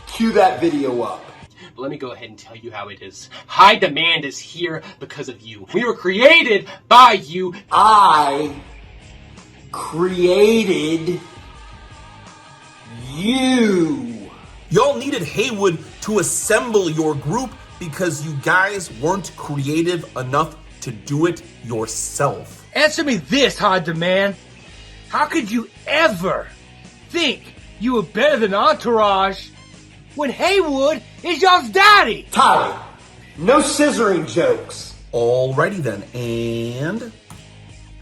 cue that video up. But let me go ahead and tell you how it is. High demand is here because of you. We were created by you. I created you. Y'all needed Haywood to assemble your group because you guys weren't creative enough to do it yourself. Answer me this, High Demand. How could you ever think you were better than Entourage when Haywood is y'all's daddy? Tyler, no scissoring jokes. Alrighty then, and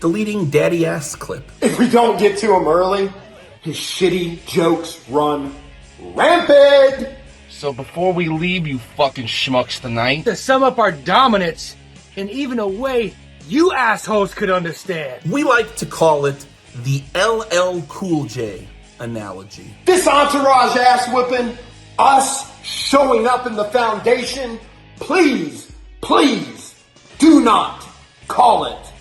deleting daddy ass clip. If we don't get to him early, his shitty jokes run rampant. So before we leave you fucking schmucks tonight, To sum up our dominance in even a way you assholes could understand. We like to call it the LL Cool J analogy. This Entourage ass whipping, us showing up in the foundation, please do not call it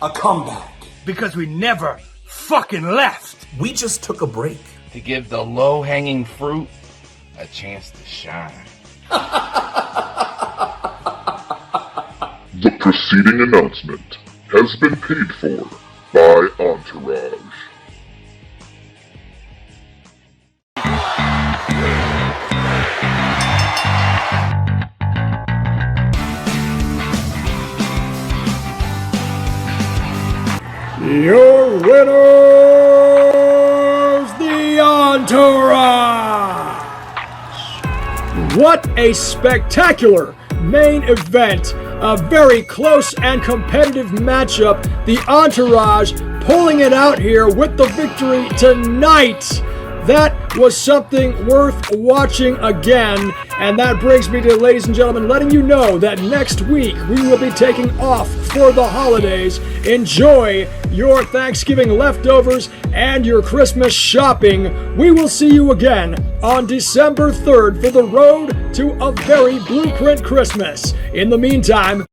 a comeback. Because we never fucking left. We just took a break. to give the low-hanging fruit a chance to shine. The preceding announcement has been paid for by Entourage. Your winners, the Entourage! What a spectacular main event! A very close and competitive matchup. The Entourage pulling it out here with the victory tonight. That was something worth watching again. And that brings me to, ladies and gentlemen, letting you know that next week we will be taking off for the holidays. Enjoy your Thanksgiving leftovers and your Christmas shopping. We will see you again on December 3rd for the road to a very blueprint Christmas. In the meantime,